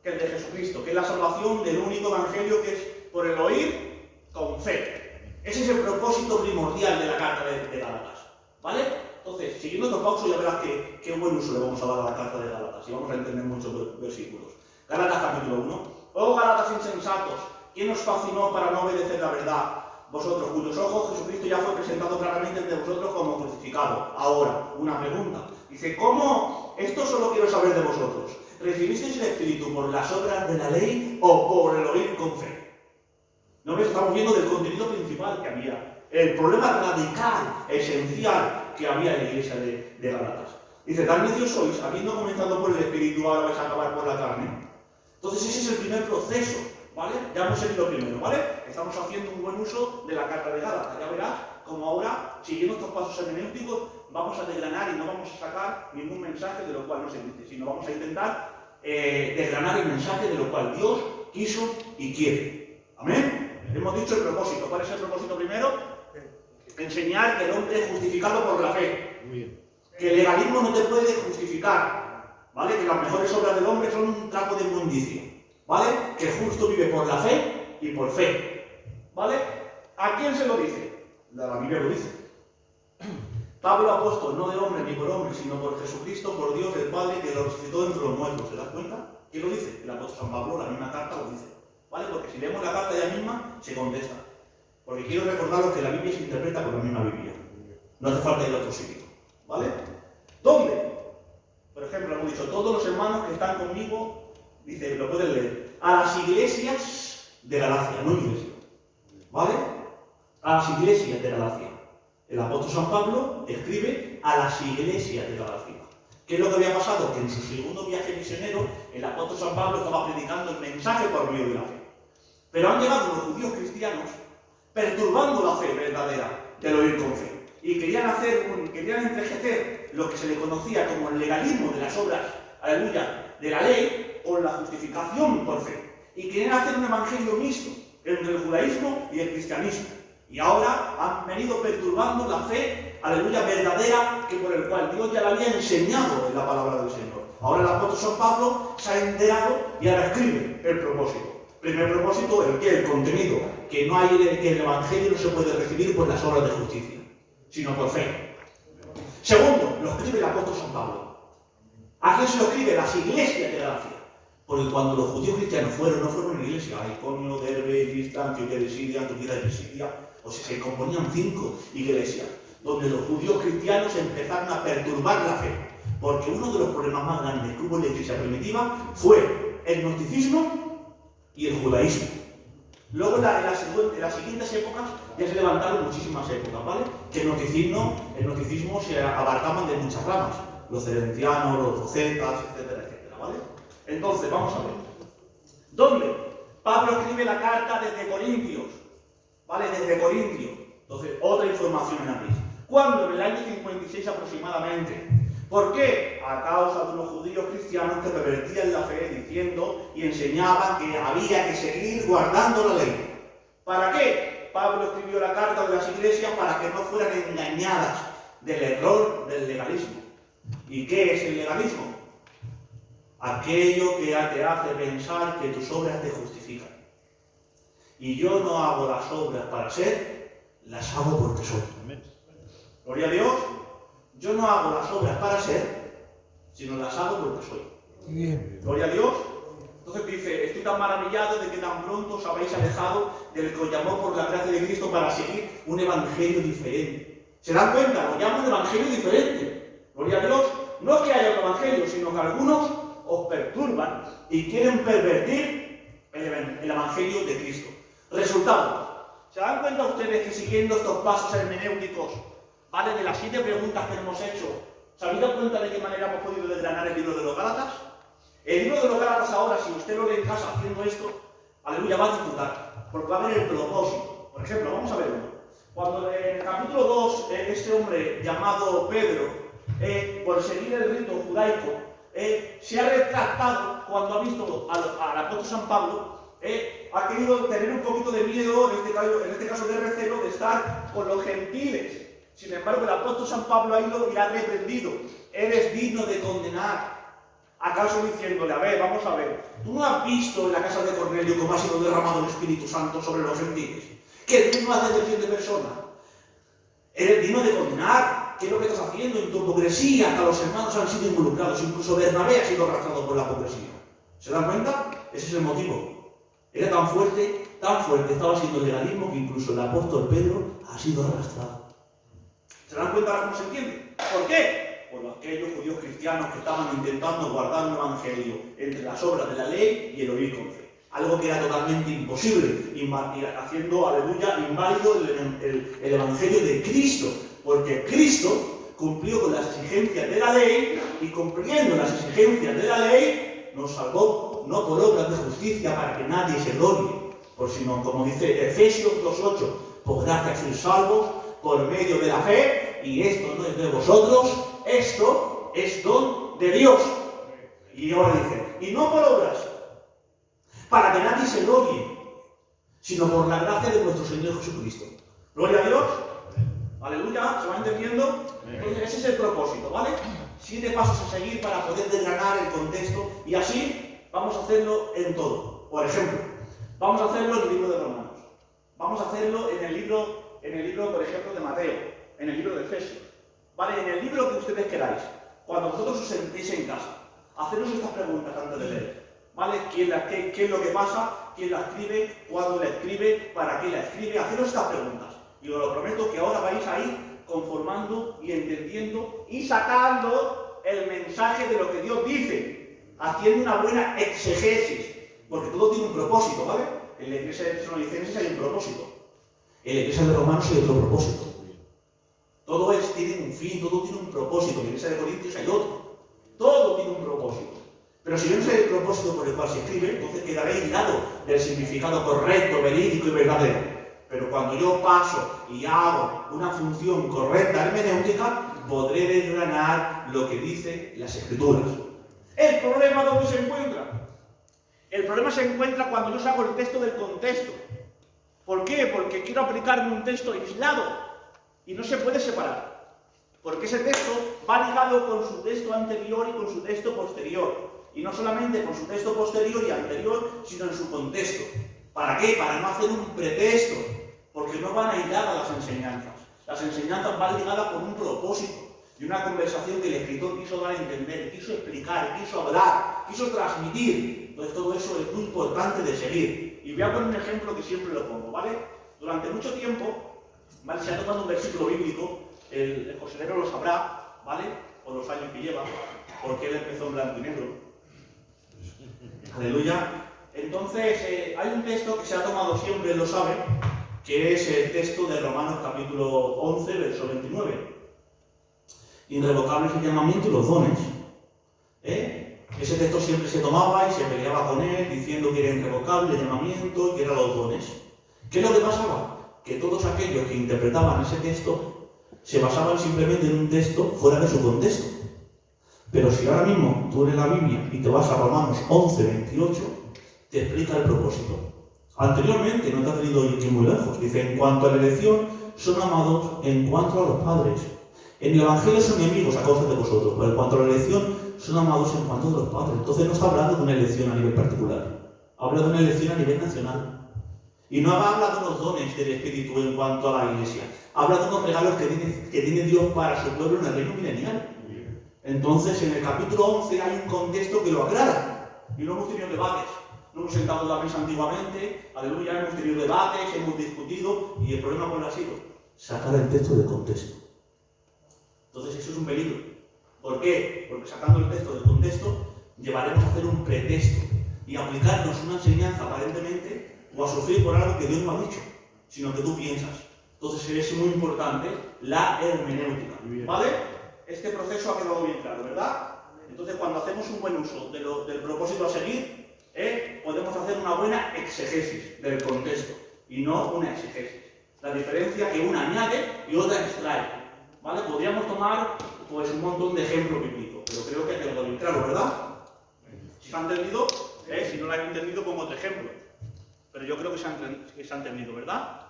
que el de Jesucristo, que es la salvación del único evangelio que es por el oír con fe. Ese es el propósito primordial de la carta de Gálatas, ¿vale? Entonces, siguiendo estos pausos ya verás qué buen uso le vamos a dar a la carta de Gálatas y vamos a entender muchos versículos. Gálatas capítulo 1. Oh Gálatas insensatos, ¿quién os fascinó para no obedecer la verdad? Vosotros, cuyos ojos Jesucristo ya fue presentado claramente entre vosotros como crucificado. Ahora, una pregunta. Dice, ¿cómo? Esto solo quiero saber de vosotros. ¿Recibisteis el Espíritu por las obras de la ley o por el oír con fe? ¿No ves? Estamos viendo del contenido principal que había. El problema radical, esencial que había en la iglesia de Gálatas. Dice, tan necios sois, habiendo comenzado por el Espíritu, ahora vais a acabar por la carne. Entonces ese es el primer proceso, ¿vale? Ya hemos seguido primero, ¿vale? Estamos haciendo un buen uso de la carta de Gálatas. Ya verás como ahora, siguiendo estos pasos hermenéuticos, vamos a desgranar y no vamos a sacar ningún mensaje de lo cual no se dice, sino vamos a intentar desgranar el mensaje de lo cual Dios quiso y quiere. ¿Amén? Hemos dicho el propósito. ¿Cuál es el propósito primero? Enseñar que el hombre es justificado por la fe. Que el legalismo no te puede justificar. ¿vale? Que las mejores obras del hombre son un trapo de inmundicia, ¿vale? Que el justo vive por la fe y por fe, ¿vale? ¿A quién se lo dice? La Biblia lo dice. Pablo apóstol, no de hombre ni por hombre, sino por Jesucristo, por Dios el Padre, que lo resucitó entre los muertos. ¿Se das cuenta? ¿Quién lo dice? El apóstol San Pablo, la misma carta lo dice, ¿vale? Porque si leemos la carta ella misma, se contesta. Porque quiero recordaros que la Biblia se interpreta con la misma Biblia. No hace falta ir a otro sitio, ¿vale? ¿Dónde? Por ejemplo, hemos dicho, todos los hermanos que están conmigo, dice, lo pueden leer, a las iglesias de Galacia, no iglesia, ¿vale? A las iglesias de Galacia. El apóstol San Pablo escribe a las iglesias de Galacia. ¿Qué es lo que había pasado? Que en su segundo viaje misionero, el apóstol San Pablo estaba predicando el mensaje por medio de la fe. Pero han llegado los judíos cristianos perturbando la fe verdadera del oír con fe. Y querían envejecer lo que se le conocía como el legalismo de las obras, aleluya, de la ley, con la justificación por fe. Y querían hacer un evangelio mixto entre el judaísmo y el cristianismo. Y ahora han venido perturbando la fe, aleluya, verdadera, que por el cual Dios ya la había enseñado en la palabra del Señor. Ahora el apóstol San Pablo se ha enterado y ahora escribe el propósito. Primer propósito, el contenido, que el evangelio no se puede recibir por las obras de justicia, sino por fe. Segundo, lo escribe el apóstol San Pablo. ¿A quién se lo escribe? Las iglesias de Galacia. Porque cuando los judíos cristianos no fueron una iglesia, Iconio, Derbe, Listra, Antioquía de Siria, Antioquía de Pisidia, o sea, se componían 5 iglesias, donde los judíos cristianos empezaron a perturbar la fe. Porque uno de los problemas más grandes que hubo en la iglesia primitiva fue el gnosticismo y el judaísmo. Luego en las siguientes épocas ya se levantaron muchísimas épocas, ¿vale? Que el gnosticismo se abarcaban de muchas ramas, los celentianos, los docetas, etcétera, etcétera, ¿vale? Entonces, vamos a ver. ¿Dónde? Pablo escribe la carta desde Corintios, ¿vale? Desde Corintios. Entonces, otra información en aquí. ¿Cuándo? En el año 56 aproximadamente. ¿Por qué? A causa de unos judíos cristianos que pervertían la fe diciendo y enseñaban que había que seguir guardando la ley. ¿Para qué? Pablo escribió la carta de las iglesias para que no fueran engañadas del error del legalismo. ¿Y qué es el legalismo? Aquello que te hace pensar que tus obras te justifican. Y yo no hago las obras para ser, las hago porque soy. Gloria a Dios. Yo no hago las obras para ser, sino las hago porque soy. Bien. Gloria a Dios. Entonces dice, estoy tan maravillado de que tan pronto os habéis alejado del que os llamó por la gracia de Cristo para seguir un evangelio diferente. ¿Se dan cuenta? Os llamo un evangelio diferente. Gloria a Dios. No es que haya otro evangelio, sino que algunos os perturban y quieren pervertir el evangelio de Cristo. Resultado. ¿Se dan cuenta ustedes que siguiendo estos pasos hermenéuticos, ¿vale? De las 7 preguntas que hemos hecho, ¿se habéis dado cuenta de qué manera hemos podido desgranar el libro de los Gálatas? El libro de los Gálatas ahora, si usted lo lee en casa haciendo esto, aleluya, va a disfrutar, porque va a ver el propósito. Por ejemplo, vamos a ver uno. Cuando en el capítulo 2, este hombre llamado Pedro, por seguir el rito judaico, se ha retractado cuando ha visto al apóstol San Pablo, ha querido tener un poquito de miedo, en este caso de recelo, de estar con los gentiles. Sin embargo, el apóstol San Pablo ha ido y ha reprendido. Eres digno de condenar. ¿Acaso diciéndole, a ver, vamos a ver, tú no has visto en la casa de Cornelio cómo ha sido derramado el Espíritu Santo sobre los gentiles? ¿Qué tú no haces excepción de persona? Eres digno de condenar. ¿Qué es lo que estás haciendo? En tu hipocresía, hasta los hermanos han sido involucrados. Incluso Bernabé ha sido arrastrado por la hipocresía. ¿Se dan cuenta? Ese es el motivo. Era tan fuerte estaba siendo el legalismo que incluso el apóstol Pedro ha sido arrastrado. ¿Se dan cuenta ahora cómo se entiende? ¿Por qué? Por aquellos judíos cristianos que estaban intentando guardar un evangelio entre las obras de la ley y el oír con fe. Algo que era totalmente imposible, haciendo, aleluya, inválido el evangelio de Cristo. Porque Cristo cumplió con las exigencias de la ley y cumpliendo las exigencias de la ley nos salvó, no por obras de justicia para que nadie se glorie, sino como dice Efesios 2:8, por gracia sois salvos por medio de la fe, y esto no es de vosotros, esto es don de Dios. Y ahora dice, y no por obras, para que nadie se glorie, sino por la gracia de nuestro Señor Jesucristo. Gloria a Dios. Aleluya, ¿se va entendiendo? Entonces ese es el propósito, ¿vale? 7 pasos a seguir para poder desgranar el contexto y así vamos a hacerlo en todo. Por ejemplo, vamos a hacerlo en el libro de Romanos. Vamos a hacerlo en el libro, por ejemplo, de Mateo, en el libro de Efesios. ¿Vale? En el libro que ustedes queráis. Cuando vosotros os sentéis en casa, haceros estas preguntas antes de leer. ¿Vale? ¿Qué es lo que pasa? ¿Quién la escribe? ¿Cuándo la escribe? ¿Para qué la escribe? Haceros estas preguntas. Y os lo prometo que ahora vais a ir conformando y entendiendo y sacando el mensaje de lo que Dios dice, haciendo una buena exegesis, porque todo tiene un propósito, ¿vale? En la iglesia de Tesalonicenses hay un propósito, en la iglesia de Romanos hay otro propósito. Todo tiene un fin, todo tiene un propósito. En la iglesia de Corintios hay otro. Todo tiene un propósito. Pero si yo no sé el propósito por el cual se escribe, entonces quedaré aislado del significado correcto, verídico y verdadero. Pero cuando yo paso y hago una función correcta hermenéutica, podré desgranar lo que dicen las Escrituras. ¿El problema dónde se encuentra? El problema se encuentra cuando yo saco el texto del contexto. ¿Por qué? Porque quiero aplicarme un texto aislado y no se puede separar. Porque ese texto va ligado con su texto anterior y con su texto posterior. Y no solamente con su texto posterior y anterior, sino en su contexto. ¿Para qué? Para no hacer un pretexto. Porque no van aisladas las enseñanzas. Las enseñanzas van ligadas con un propósito. Y una conversación que el escritor quiso dar a entender, quiso explicar, quiso hablar, quiso transmitir. Entonces todo eso es muy importante de seguir. Y voy a poner un ejemplo que siempre lo pongo, ¿vale? Durante mucho tiempo, ¿vale? Se ha tomado un versículo bíblico, el coserero lo sabrá, ¿vale? Por los años que lleva, porque él empezó en blanco y negro. Aleluya. Entonces, hay un texto que se ha tomado siempre, él lo sabe, que es el texto de Romanos capítulo 11, verso 29. Irrevocables el llamamiento y los dones. Ese texto siempre se tomaba y se peleaba con él, diciendo que era irrevocable el llamamiento y que eran los dones. ¿Qué es lo que pasaba? Que todos aquellos que interpretaban ese texto se basaban simplemente en un texto fuera de su contexto. Pero si ahora mismo tú lees la Biblia y te vas a Romanos 11, 28, te explica el propósito. Anteriormente, no te ha tenido ir muy lejos, dice, en cuanto a la elección, son amados en cuanto a los padres. En el Evangelio son enemigos a causa de vosotros, pero en cuanto a la elección, son amados en cuanto a los padres. Entonces no está hablando de una elección a nivel particular, habla de una elección a nivel nacional. Y no habla de unos dones del Espíritu en cuanto a la Iglesia, habla de unos regalos que tiene Dios para su pueblo en el reino milenial. Entonces, en el capítulo 11 hay un contexto que lo aclara, y no hemos tenido debates. No hemos sentado en la mesa antiguamente, aleluya, hemos tenido debates, hemos discutido, y el problema cuál ha sido sacar el texto del contexto. Entonces eso es un peligro. ¿Por qué? Porque sacando el texto del contexto, llevaremos a hacer un pretexto y aplicarnos una enseñanza aparentemente o a sufrir por algo que Dios no ha dicho, sino que tú piensas. Entonces es muy importante la hermenéutica, ¿vale? Este proceso ha quedado bien claro, ¿verdad? Entonces cuando hacemos un buen uso del propósito a seguir, podemos hacer una buena exegesis del contexto y no una exegesis. La diferencia que una añade y otra extrae. ¿Vale? Podríamos tomar pues, un montón de ejemplos bíblicos, pero creo que ha quedado bien claro, ¿verdad? Si se ha entendido, si no lo han entendido, pongo otro ejemplo. Pero yo creo que se ha entendido, ¿verdad?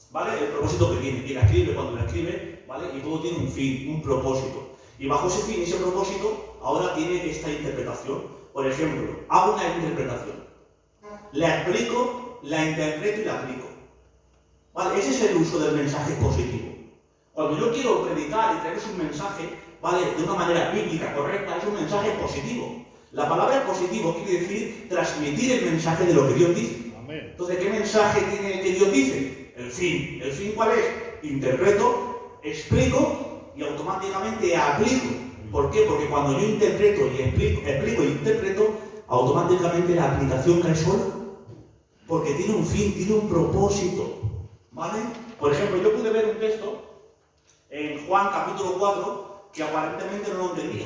¿Vale? El propósito que tiene, quien la escribe, cuando la escribe, ¿vale? Y todo tiene un fin, un propósito. Y bajo ese fin y ese propósito, ahora tiene esta interpretación. Por ejemplo, hago una interpretación. La explico, la interpreto y la aplico. ¿Vale? Ese es el uso del mensaje positivo. Cuando yo quiero predicar y traeros un mensaje, ¿vale? De una manera bíblica, correcta, es un mensaje positivo. La palabra positivo quiere decir transmitir el mensaje de lo que Dios dice. Amén. Entonces, ¿qué mensaje tiene que Dios dice? El fin. ¿El fin cuál es? Interpreto, explico y automáticamente aplico. ¿Por qué? Porque cuando yo interpreto y explico y interpreto, automáticamente la aplicación cae sola. Porque tiene un fin, tiene un propósito. ¿Vale? Por ejemplo, yo pude ver un texto en Juan capítulo 4, que aparentemente no lo entendía.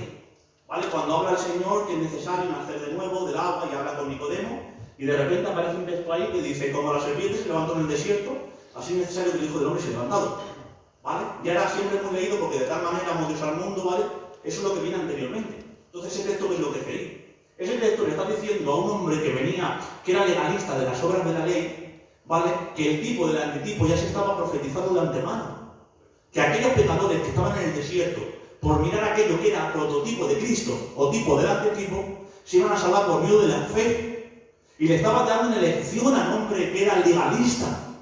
¿Vale? Cuando habla el Señor que es necesario nacer de nuevo del agua y habla con Nicodemo, y de repente aparece un texto ahí que dice, como la serpiente se levantó en el desierto, así es necesario que el Hijo del Hombre se levantado. ¿Vale? Ya era siempre hemos leído porque de tal manera amó Dios al mundo, ¿vale? Eso es lo que viene anteriormente. Entonces ese texto es lo que creí. Ese texto le está diciendo a un hombre que venía, que era legalista de las obras de la ley, ¿vale? Que el tipo del antitipo ya se estaba profetizando de antemano. Que aquellos pecadores que estaban en el desierto, por mirar aquello que era prototipo de Cristo o tipo del arquetipo, se iban a salvar por medio de la fe. Y le estaba dando una lección al hombre que era legalista,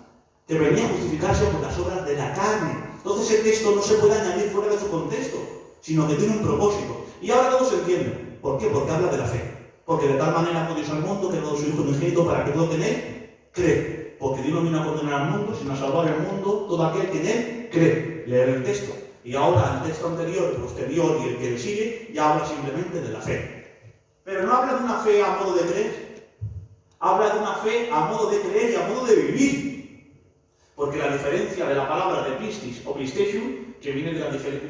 que venía a justificarse por las obras de la carne. Entonces el texto no se puede añadir fuera de su contexto, sino que tiene un propósito. Y ahora todos se entienden. ¿Por qué? Porque habla de la fe. Porque de tal manera amó Dios al mundo que no su Hijo unigénito para que todo que en él cree. Porque Dios no vino a condenar al mundo, sino a salvar al mundo todo aquel que en él cree. Leer el texto. Y ahora el texto anterior, el posterior y el que le sigue, ya habla simplemente de la fe. Pero no habla de una fe a modo de creer. Habla de una fe a modo de creer y a modo de vivir. Porque la diferencia de la palabra de pistis o pistesium, que viene de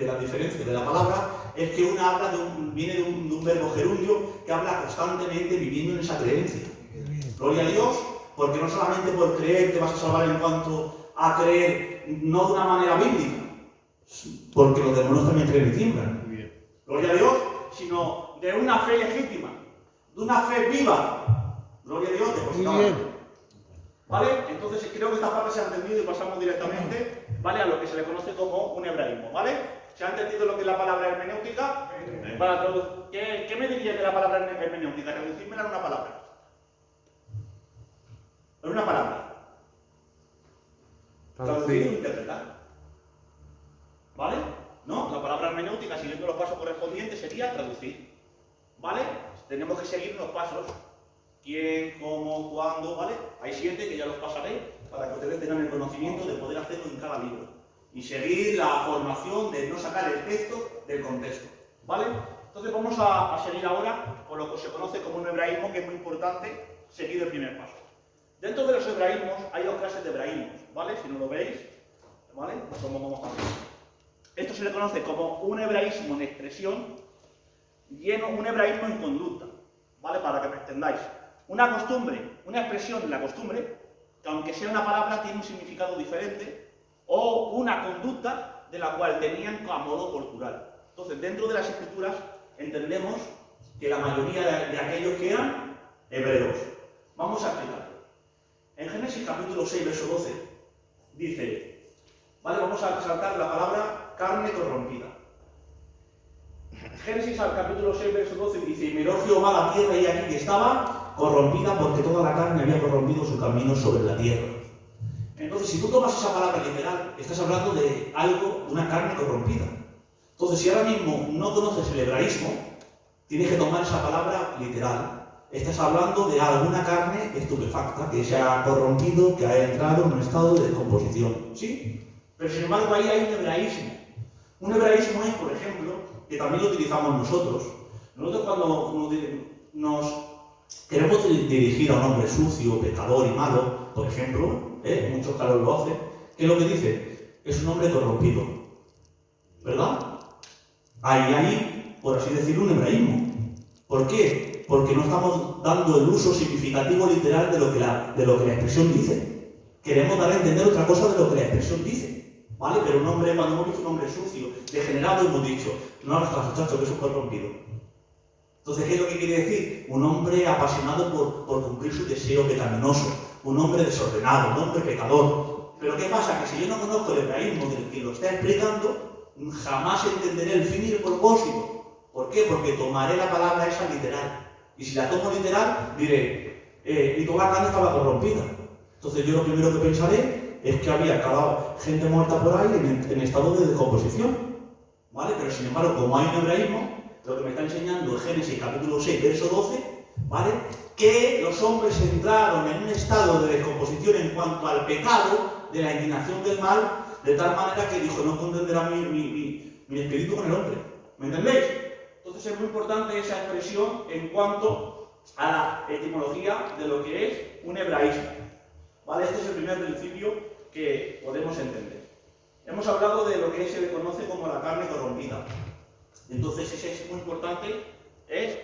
la diferencia de la palabra, es que una viene de un verbo gerundio que habla constantemente viviendo en esa creencia. Gloria a Dios, porque no solamente por creer te vas a salvar en cuanto a creer, no de una manera bíblica, porque los demonios también creen y tiemblan. Gloria a Dios, sino de una fe legítima, de una fe viva. Gloria a Dios, depositada. ¿Vale? Entonces creo que esta parte se ha entendido y pasamos directamente, ¿vale?, a lo que se le conoce como un hebraísmo, ¿vale? ¿Se ha entendido lo que es la palabra hermenéutica? ¿Qué me diría de la palabra hermenéutica? Reducírmela en una palabra. En una palabra. Traducir o interpretar. ¿Vale? ¿No? La palabra hermenéutica, siguiendo los pasos correspondientes, sería traducir. ¿Vale? Tenemos que seguir los pasos. ¿Quién, cómo, cuándo? ¿Vale? Hay 7 que ya los pasaré para que ustedes tengan el conocimiento de poder hacerlo en cada libro. Y seguir la formación de no sacar el texto del contexto. ¿Vale? Entonces vamos a seguir ahora con lo que se conoce como un hebraísmo, que es muy importante seguir el primer paso. Dentro de los hebraísmos hay 2 clases de hebraísmos, ¿vale? Si no lo veis, ¿vale? Pues vamos a ver. Esto se le conoce como un hebraísmo en expresión y un hebraísmo en conducta, ¿vale? Para que me entendáis. Una costumbre, una expresión en la costumbre, que aunque sea una palabra tiene un significado diferente, o una conducta de la cual tenían a modo cultural. Entonces, dentro de las escrituras entendemos que la mayoría de aquellos que eran hebreos. Vamos a explicarlo. En Génesis capítulo 6, verso 12, dice, ¿vale? Vamos a resaltar la palabra carne corrompida. Génesis al capítulo 6, verso 12 dice, y miró Jehová la tierra y aquí que estaba corrompida porque toda la carne había corrompido su camino sobre la tierra. Entonces, si tú tomas esa palabra literal, estás hablando de algo, de una carne corrompida. Entonces, si ahora mismo no conoces el hebraísmo, tienes que tomar esa palabra literal. Estás hablando de alguna carne estupefacta que se ha corrompido, que ha entrado en un estado de descomposición. ¿Sí? Pero sin embargo, ahí hay un hebraísmo. Un hebraísmo es, por ejemplo, que también lo utilizamos nosotros. Nosotros cuando nos queremos dirigir a un hombre sucio, pecador y malo, por ejemplo, muchos caros lo hacen, ¿qué es lo que dice? Es un hombre corrompido. ¿Verdad? Hay, por así decirlo, un hebraísmo. ¿Por qué? Porque no estamos dando el uso significativo literal de lo que la expresión dice. Queremos dar a entender otra cosa de lo que la expresión dice. ¿Vale? Pero un hombre, cuando hemos visto un hombre sucio, degenerado, hemos dicho, no hagas caso, muchacho, que es un corrompido. Entonces, ¿qué es lo que quiere decir? Un hombre apasionado por cumplir su deseo pecaminoso, un hombre desordenado, un hombre pecador. Pero ¿qué pasa? Que si yo no conozco el hebraísmo del que lo está explicando, jamás entenderé el fin y el propósito. ¿Por qué? Porque tomaré la palabra esa literal. Y si la tomo literal, diré, y toda la carne estaba corrompida. Entonces yo lo primero que pensaré es que había gente muerta por ahí en estado de descomposición. ¿Vale? Pero sin embargo, como hay un hebraísmo, lo que me está enseñando Génesis capítulo 6, verso 12, ¿vale? Que los hombres entraron en un estado de descomposición en cuanto al pecado, de la indignación del mal, de tal manera que dijo, no contenderá mi espíritu con el hombre. ¿Me entendéis? Entonces es muy importante esa expresión en cuanto a la etimología de lo que es un hebraísmo. ¿Vale? Este es el primer principio que podemos entender. Hemos hablado de lo que se le conoce como la carne corrompida. Entonces ese es muy importante,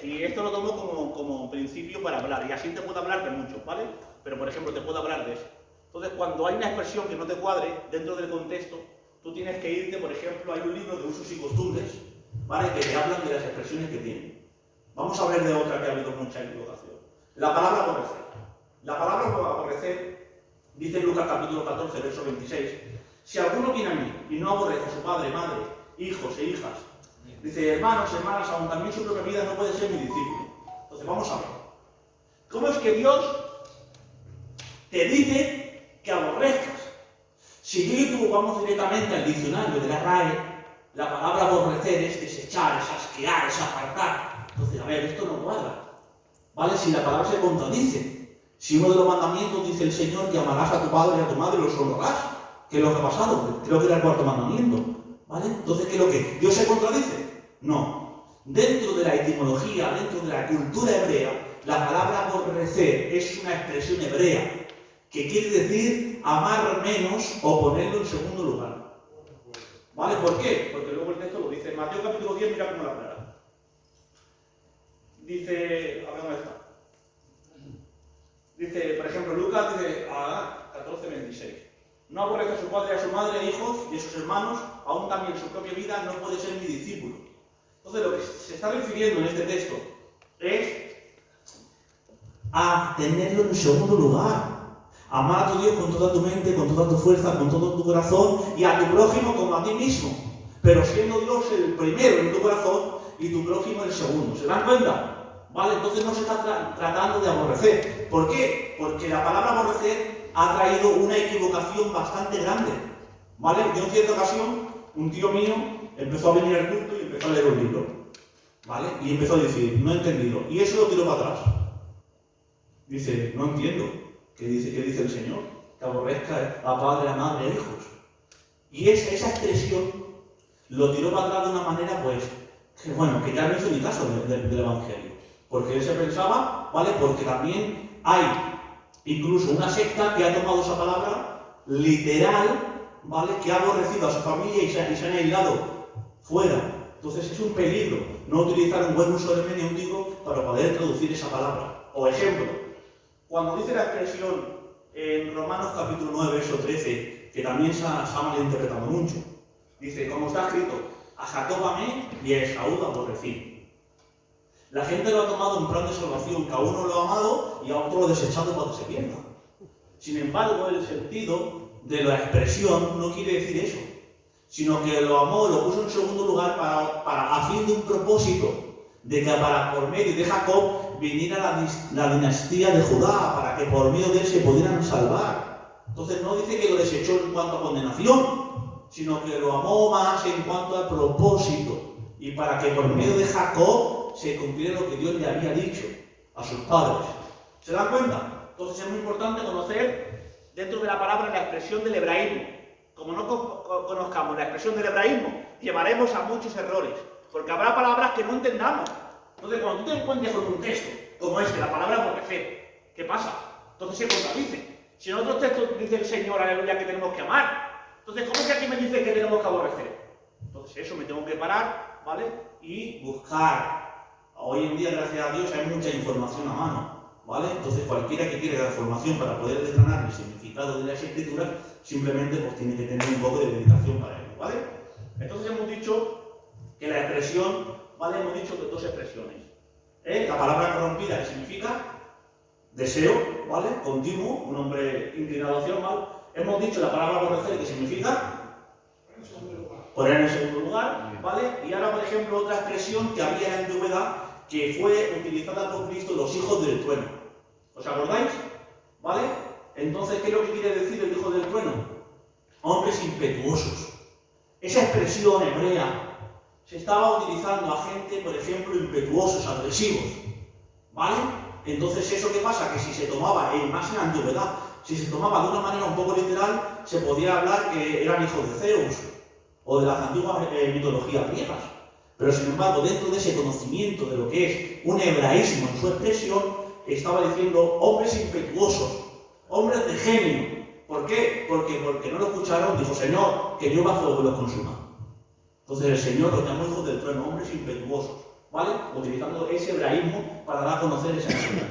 y esto lo tomo como principio para hablar, y así te puedo hablar de mucho, ¿vale? Pero por ejemplo te puedo hablar de eso. Entonces cuando hay una expresión que no te cuadre dentro del contexto, tú tienes que irte, por ejemplo, hay un libro de usos y costumbres, ¿vale? Que te hablan de las expresiones que tienen. Vamos a ver de otra que ha habido mucha equivocación. La palabra aborrecer. La palabra aborrecer, dice en Lucas capítulo 14, verso 26, si alguno viene a mí y no aborrece a su padre, madre, hijos e hijas, Dice, hermanos, hermanas, aún también su propia vida no puede ser mi discípulo. Entonces, vamos a ver. ¿Cómo es que Dios te dice que aborrezcas? Si tú vamos directamente al diccionario de la RAE, la palabra aborrecer es desechar, es asquear, es apartar. Entonces, a ver, esto no cuadra. ¿Vale? Si la palabra se contradice. Si uno de los mandamientos dice el Señor que amarás a tu padre y a tu madre y los honrarás, ¿qué es lo que ha pasado? Creo que era el cuarto mandamiento. ¿Vale? Entonces, ¿qué es lo que? ¿Dios se contradice? No. Dentro de la etimología, dentro de la cultura hebrea, la palabra aborrecer es una expresión hebrea que quiere decir amar menos o ponerlo en segundo lugar. ¿Vale? ¿Por qué? Porque luego el texto lo dice. En Mateo capítulo 10, mira cómo la aclara. Dice, a ver dónde está. Dice, por ejemplo, Lucas dice, 14:26. No aborrece a su padre y a su madre, hijos y a sus hermanos, aún también su propia vida no puede ser mi discípulo. Entonces, lo que se está refiriendo en este texto es a tenerlo en segundo lugar. Amar a tu Dios con toda tu mente, con toda tu fuerza, con todo tu corazón y a tu prójimo como a ti mismo. Pero siendo Dios el primero en tu corazón y tu prójimo el segundo. ¿Se dan cuenta? ¿Vale? Entonces no se está tratando de aborrecer. ¿Por qué? Porque la palabra aborrecer ha traído una equivocación bastante grande. ¿Vale? Yo en cierta ocasión, un tío mío empezó a venir al culto y empezó a leer un libro. ¿Vale? Y empezó a decir, no he entendido. Y eso lo tiró para atrás. Dice, no entiendo. ¿Qué dice el Señor? Que aborrezca a padre, a madre, a hijos. Y esa expresión lo tiró para atrás de una manera, pues, que ya no hizo ni caso del Evangelio. Porque él se pensaba, ¿vale? Porque también hay incluso una secta que ha tomado esa palabra literal, ¿vale? Que ha aborrecido a su familia y se han aislado fuera. Entonces es un peligro no utilizar un buen uso hermenéutico para poder traducir esa palabra. O ejemplo, cuando dice la expresión en Romanos capítulo 9, verso 13, que también se ha malinterpretado mucho, dice, como está escrito, a Jacob amé y a Esaú aborrecí. La gente lo ha tomado en plan de salvación, que a uno lo ha amado y a otro lo ha desechado para que se pierda. Sin embargo, el sentido de la expresión no quiere decir eso, sino que lo amó, lo puso en segundo lugar a fin de un propósito, de que por medio de Jacob viniera la dinastía de Judá, para que por medio de él se pudieran salvar. Entonces no dice que lo desechó en cuanto a condenación, sino que lo amó más en cuanto a propósito, y para que por medio de Jacob se cumpliera lo que Dios le había dicho a sus padres. ¿Se dan cuenta? Entonces es muy importante conocer dentro de la palabra la expresión del hebraísmo. Como no conozcamos la expresión del hebraísmo, llevaremos a muchos errores, porque habrá palabras que no entendamos. Entonces, cuando tú te encuentres con un texto como este, la palabra aborrecer, ¿qué pasa? Entonces se contradice. Si en otros textos dice el Señor, aleluya, que tenemos que amar, entonces, ¿cómo es que aquí me dice que tenemos que aborrecer? Entonces, eso me tengo que parar, ¿vale? Y buscar. Hoy en día, gracias a Dios, hay mucha información a mano, ¿vale? Entonces, cualquiera que quiera dar formación para poder desgranar el significado de las escrituras, simplemente pues tiene que tener un poco de dedicación para ello, ¿vale? Entonces, hemos dicho que la expresión, ¿vale? Hemos dicho que dos expresiones. La palabra corrompida, que significa deseo, ¿vale? Continuo, un hombre inclinado hacia el mal. Hemos dicho la palabra aborrecer, que significa poner en el segundo lugar, ¿vale? Y ahora, por ejemplo, otra expresión que había en la antigüedad, que fue utilizada por Cristo, los hijos del trueno. ¿Os acordáis? ¿Vale? Entonces, ¿qué es lo que quiere decir el hijo del trueno? Hombres impetuosos. Esa expresión hebrea se estaba utilizando a gente, por ejemplo, impetuosos, agresivos, ¿vale? Entonces, ¿eso qué pasa? Que si se tomaba, más en la antigüedad, si se tomaba de una manera un poco literal, se podía hablar que eran hijos de Zeus, o de las antiguas mitologías griegas. Pero, sin embargo, dentro de ese conocimiento de lo que es un hebraísmo en su expresión, estaba diciendo hombres impetuosos, hombres de genio. ¿Por qué? Porque no lo escucharon, dijo, Señor, que llueva fuego y los consuma. Entonces el Señor los llamó hijos del trueno, hombres impetuosos, ¿vale? Utilizando ese hebraísmo para dar a conocer esa enseñanza,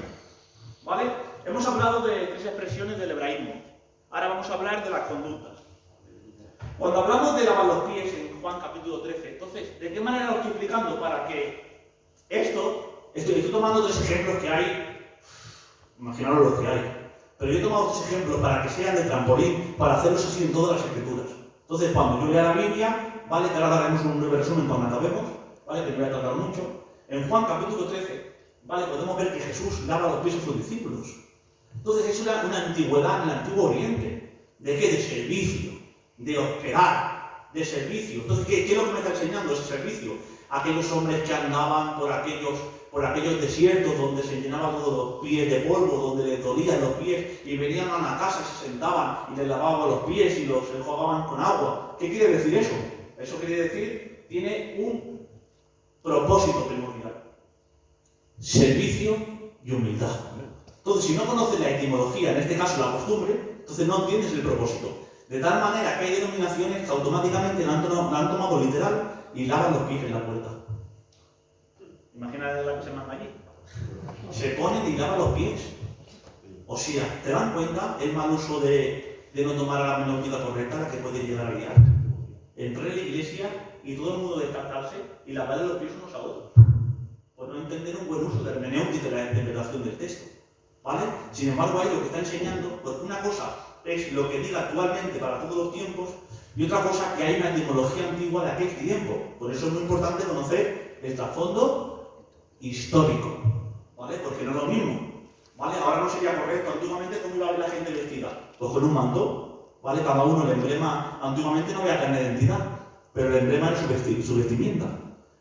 ¿vale? Hemos hablado de tres expresiones del hebraísmo. Ahora vamos a hablar de las conductas. Cuando hablamos de lavar los pies en Juan capítulo 13, entonces, ¿de qué manera lo estoy explicando? Para que estoy tomando tres ejemplos que hay, imaginaros los que hay, pero yo he tomado tres ejemplos para que sean de trampolín, para hacerlos así en todas las escrituras. Entonces, cuando yo lea la Biblia, ¿vale? Que ahora daremos un breve resumen cuando acabemos. ¿vale? Que no voy a tardar mucho. En Juan capítulo 13, ¿vale? Podemos ver que Jesús lava los pies a sus discípulos. Entonces es una antigüedad en el Antiguo Oriente. ¿De qué? De servicio, de hospedar, de servicio. Entonces, ¿qué es lo que me está enseñando ese servicio? Aquellos hombres que andaban por aquellos desiertos donde se llenaban todos los pies de polvo, donde les dolían los pies, y venían a una casa, se sentaban y les lavaban los pies y los enjuagaban con agua. ¿Qué quiere decir eso? Eso quiere decir, tiene un propósito primordial: servicio y humildad. Entonces, si no conoces la etimología, en este caso la costumbre, entonces no entiendes el propósito. De tal manera que hay denominaciones que automáticamente la han tomado literal y lavan los pies en la puerta. Imagínate la que se manda allí. Se ponen y lavan los pies. O sea, ¿te dan cuenta el mal uso de no tomar la hermenéutica correcta, la que puede llegar a guiar? Entrar en la iglesia y todo el mundo descartarse y lavarle los pies unos a otros. Por no entender un buen uso de hermenéutica y de la interpretación del texto. ¿Vale? Sin embargo, ahí lo que está enseñando, porque una cosa es lo que diga actualmente para todos los tiempos y otra cosa que hay una etimología antigua de aquel tiempo. Por eso es muy importante conocer el trasfondo histórico, ¿vale? Porque no es lo mismo, ¿vale? Ahora no sería correcto. Antiguamente, ¿cómo iba a ver la gente vestida? Pues con un manto, ¿vale? Cada uno, el emblema, antiguamente no había carne de identidad, pero el emblema era su vestimenta.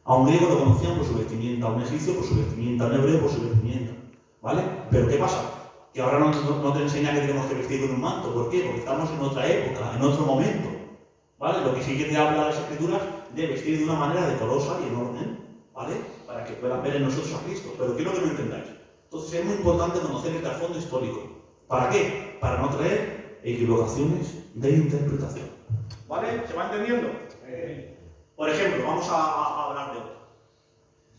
A un griego lo conocían por su vestimenta, a un egipcio por su vestimenta, a un hebreo por su vestimenta, ¿vale? Pero ¿qué pasa? Que ahora no te enseña que tenemos que vestir con un manto. ¿Por qué? Porque estamos en otra época, en otro momento, ¿vale? Lo que sí que te habla las Escrituras de vestir de una manera decorosa y en orden, ¿vale? Para que puedan ver en nosotros a Cristo. Pero quiero que lo entendáis. Entonces es muy importante conocer el trasfondo histórico. ¿Para qué? Para no traer equivocaciones de interpretación. ¿Vale? ¿Se va entendiendo? Por ejemplo, vamos a hablar de otro.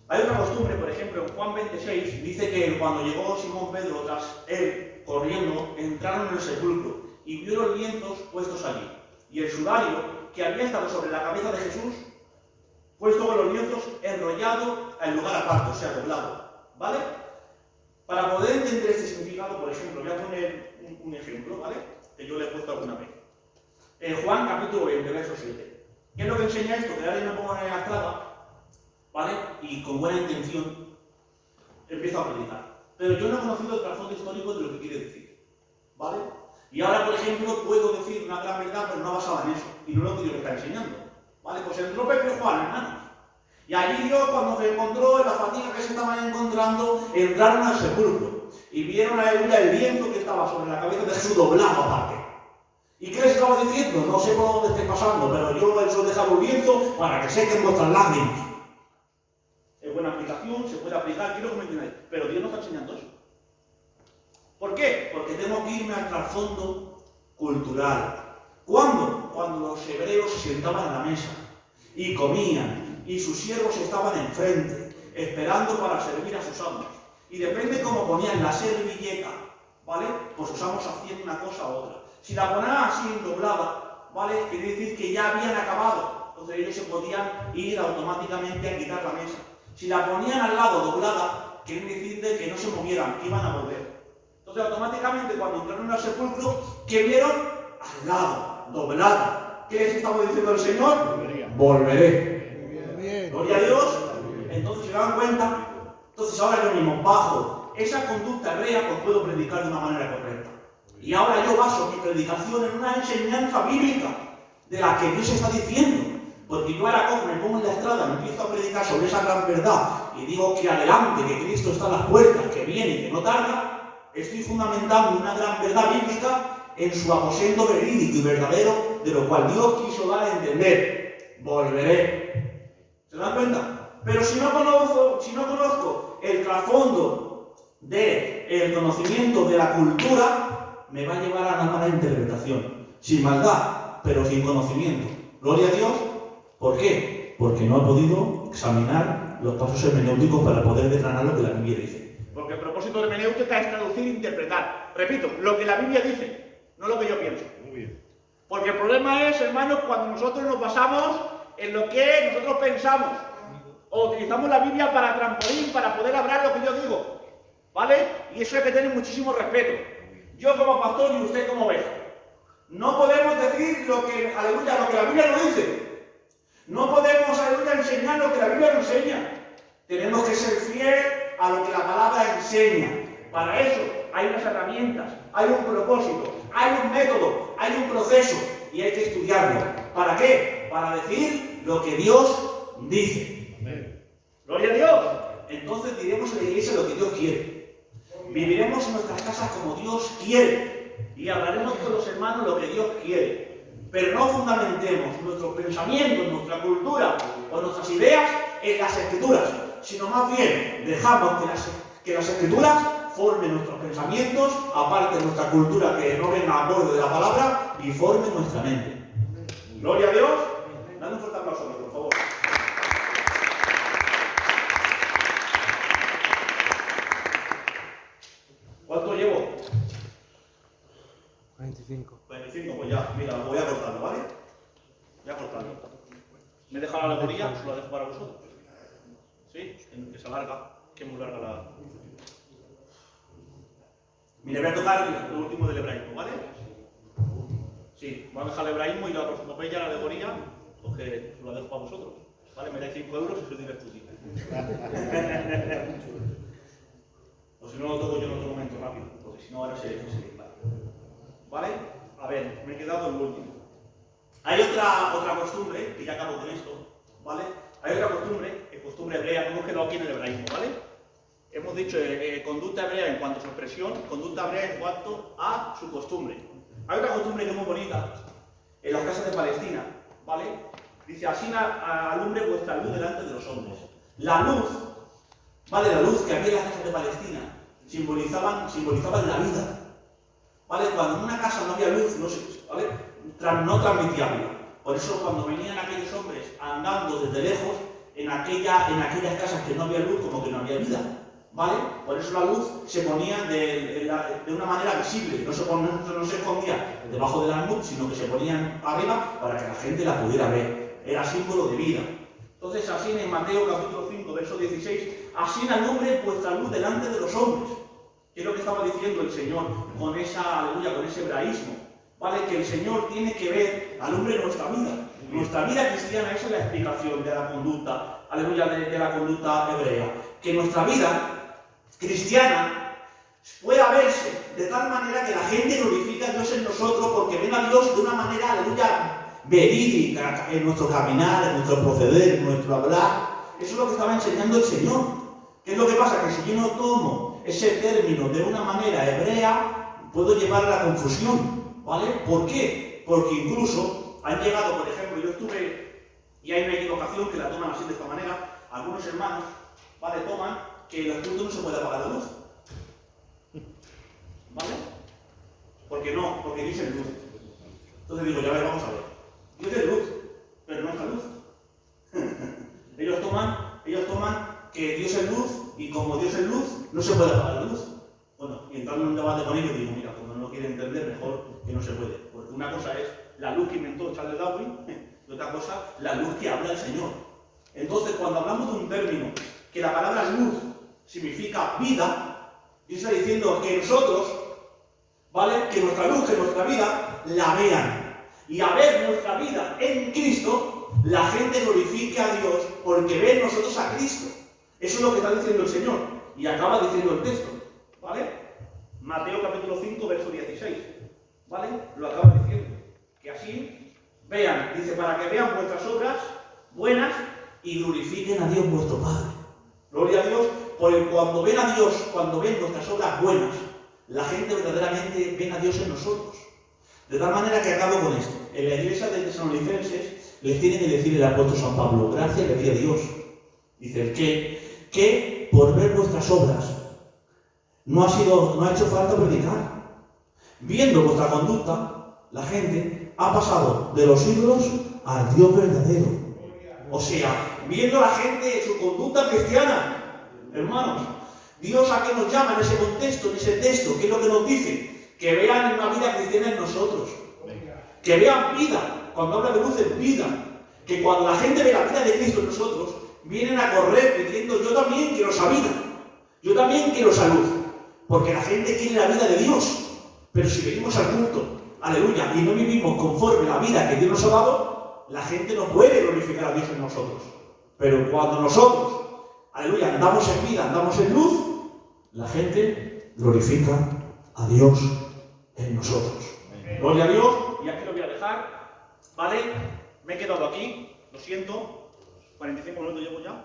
Hay otra costumbre, por ejemplo, en Juan 26, dice que cuando llegó Simón Pedro tras él, corriendo, entraron en el sepulcro y vio los lienzos puestos allí. Y el sudario que había estado sobre la cabeza de Jesús, puesto con los lienzos enrollado en lugar aparte, o sea, doblado. ¿Vale? Para poder entender este significado, por ejemplo, voy a poner un ejemplo, ¿vale? Que yo le he puesto alguna vez. En Juan capítulo 20, verso 7. ¿Qué es lo que enseña esto? Que ahora yo me pongo en la entrada, ¿vale? Y con buena intención empiezo a predicar. Pero yo no he conocido el trasfondo histórico de lo que quiere decir, ¿vale? Y ahora, por ejemplo, puedo decir una gran verdad, pero no basada en eso. Y no lo que Dios me está enseñando, ¿vale? Pues entró Pedro y Juan, hermanos. Y allí Dios, cuando se encontró en la fatiga que se estaban encontrando, entraron al sepulcro. Y vieron, aleluya, el lienzo que estaba sobre la cabeza de Jesús doblado aparte. ¿Y qué les estaba diciendo? No sé por dónde esté pasando, pero yo les he dejado un lienzo para que sequen vuestras lágrimas. Es buena aplicación, se puede aplicar, quiero que me entendáis. Pero Dios nos está enseñando eso. ¿Por qué? Porque tengo que irme al trasfondo cultural. ¿Cuándo? Cuando los hebreos se sentaban a la mesa y comían, y sus siervos estaban enfrente, esperando para servir a sus amos. Y depende cómo ponían la servilleta, ¿vale? Pues usamos haciendo una cosa u otra. Si la ponían así doblada, ¿vale? Quiere decir que ya habían acabado. Entonces ellos se podían ir automáticamente a quitar la mesa. Si la ponían al lado doblada, quiere decir de que no se movieran, que iban a volver. Entonces automáticamente cuando entraron al sepulcro, ¿qué vieron? Al lado, doblada. ¿Qué les estaba diciendo el Señor? Volveré. Gloria a Dios. Entonces se dan cuenta. Entonces ahora yo mismo, bajo esa conducta hebrea, pues puedo predicar de una manera correcta. Y ahora yo baso mi predicación en una enseñanza bíblica de la que Dios está diciendo. Porque yo ahora cojo, me pongo en la estrada, me empiezo a predicar sobre esa gran verdad y digo que adelante, que Cristo está a las puertas, que viene y que no tarda, estoy fundamentando una gran verdad bíblica en su aposento verídico y verdadero, de lo cual Dios quiso dar a entender. Volveré. ¿Se dan cuenta? Pero si no conozco el trasfondo del conocimiento de la cultura, me va a llevar a una mala interpretación. Sin maldad, pero sin conocimiento. Gloria a Dios. ¿Por qué? Porque no he podido examinar los pasos hermenéuticos para poder desgranar lo que la Biblia dice. Porque el propósito de hermenéutica es traducir e interpretar. Repito, lo que la Biblia dice, no lo que yo pienso. Muy bien. Porque el problema es, hermanos, cuando nosotros nos basamos en lo que nosotros pensamos. O utilizamos la Biblia para trampolín, para poder hablar lo que yo digo. ¿Vale? Y eso hay que tener muchísimo respeto. Yo como pastor y usted como oveja. No podemos decir lo que, aleluya, lo que la Biblia no dice. No podemos, aleluya, enseñar lo que la Biblia nos enseña. Tenemos que ser fieles a lo que la palabra enseña. Para eso hay unas herramientas, hay un propósito, hay un método, hay un proceso y hay que estudiarlo. ¿Para qué? Para decir lo que Dios dice. Amén. ¡Gloria a Dios! Entonces diremos en la iglesia lo que Dios quiere. Viviremos en nuestras casas como Dios quiere y hablaremos con los hermanos lo que Dios quiere. Pero no fundamentemos nuestros pensamientos, nuestra cultura o nuestras ideas en las Escrituras, sino más bien dejamos que las Escrituras formen nuestros pensamientos, aparte de nuestra cultura que no venga a bordo de la palabra, y formen nuestra mente. Gloria a Dios. Dale un fuerte aplauso, por favor. ¿Cuánto llevo? 45. 25, pues ya, mira, voy a cortarlo, ¿vale? Voy a cortarlo. ¿Me he dejado la alegoría? ¿Os la dejo para vosotros? ¿Sí? Que se alarga, que es muy larga la... Mira, voy a tocar lo último del hebraísmo, ¿vale? Sí, voy a dejar el hebraísmo y la veis ya la alegoría, pues que os la dejo para vosotros. ¿Vale? Me dais 5 euros y sois divertidos. O si no lo toco yo en otro momento rápido, porque si no ahora se dispara. ¿Vale? A ver, me he quedado en lo último. Hay otra costumbre, que ya acabo con esto, ¿vale? Hay otra costumbre, es costumbre hebrea, que hemos quedado aquí en el hebraísmo, ¿vale? Hemos dicho conducta hebrea en cuanto a su expresión, conducta hebrea en cuanto a su costumbre. Hay otra costumbre que es muy bonita, en las casas de Palestina, ¿vale? Dice, así alumbre vuestra luz delante de los hombres. La luz, ¿vale? La luz que había en las casas de Palestina simbolizaban la vida. ¿Vale? Cuando en una casa no había luz, ¿vale? No transmitía vida. Por eso cuando venían aquellos hombres andando desde lejos, en aquellas casas que no había luz, como que no había vida. ¿Vale? Por eso la luz se ponía de una manera visible, no se escondía debajo de la luz, sino que se ponían arriba para que la gente la pudiera ver. Era símbolo de vida. Entonces, así en Mateo capítulo 5, verso 16, así alumbre vuestra luz delante de los hombres. ¿Qué es lo que estaba diciendo el Señor con esa aleluya, con ese hebraísmo? ¿Vale? Que el Señor tiene que ver, alumbre nuestra vida. Nuestra vida cristiana, esa es la explicación de la conducta, aleluya, de la conducta hebrea. Que nuestra vida cristiana pueda verse de tal manera que la gente glorifique a Dios en nosotros porque ven a Dios de una manera, aleluya, verídica en nuestro caminar, en nuestro proceder, en nuestro hablar. Eso es lo que estaba enseñando el Señor. ¿Qué es lo que pasa? Que si yo no tomo ese término de una manera hebrea, puedo llevar a la confusión, ¿vale? ¿Por qué? Porque incluso han llegado, por ejemplo, yo estuve, y hay una equivocación que la toman así de esta manera, algunos hermanos, ¿vale? Toman que en el culto no se puede apagar la luz, ¿vale? Porque no, porque dicen luz. Entonces digo, ya ver, vamos a ver. Dios es luz, pero no es la luz. ellos toman que Dios es luz y como Dios es luz, no se puede apagar la luz. Bueno, y entrando en un debate con ellos digo, mira, como no lo quiere entender, mejor que no se puede. Porque una cosa es la luz que inventó Charles Darwin y otra cosa, la luz que habla el Señor. Entonces, cuando hablamos de un término que la palabra luz significa vida, Dios está diciendo que nosotros, ¿vale? Que nuestra luz, que nuestra vida, la vean. Y a ver nuestra vida en Cristo, la gente glorifique a Dios porque ve en nosotros a Cristo. Eso es lo que está diciendo el Señor. Y acaba diciendo el texto, ¿vale? Mateo capítulo 5, verso 16, ¿vale? Lo acaba diciendo. Que así vean, dice, para que vean vuestras obras buenas y glorifiquen a Dios vuestro Padre. Gloria a Dios, porque cuando ven a Dios, cuando ven nuestras obras buenas, la gente verdaderamente ven a Dios en nosotros. De tal manera que acabo con esto. En la iglesia de Tesalonicenses les tiene que decir el apóstol San Pablo, gracias le di a Dios. Dice que por ver vuestras obras no ha hecho falta predicar. Viendo vuestra conducta, la gente ha pasado de los ídolos al Dios verdadero. O sea, viendo la gente su conducta cristiana, hermanos, Dios a qué nos llama en ese contexto, en ese texto, ¿qué es lo que nos dice? Que vean una vida cristiana en nosotros. Que vean vida. Cuando habla de luz es vida. Que cuando la gente ve la vida de Cristo en nosotros, vienen a correr pidiendo, yo también quiero esa vida. Yo también quiero esa luz. Porque la gente quiere la vida de Dios. Pero si venimos al culto, aleluya, y no vivimos conforme a la vida que Dios nos ha dado, la gente no puede glorificar a Dios en nosotros. Pero cuando nosotros, aleluya, andamos en vida, andamos en luz, la gente glorifica a Dios en nosotros. Gloria a Dios, y aquí lo voy a dejar, ¿vale? Me he quedado aquí, lo siento, 45 minutos llevo ya.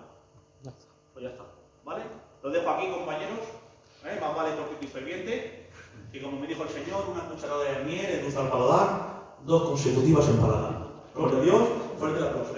Pues ya está, ¿vale? Lo dejo aquí, compañeros, más vale tortito y ferviente, y como me dijo el Señor, una cucharada de miel endulza al paladar, 2 consecutivas en paladar. Gloria a Dios, fuerte el aplauso,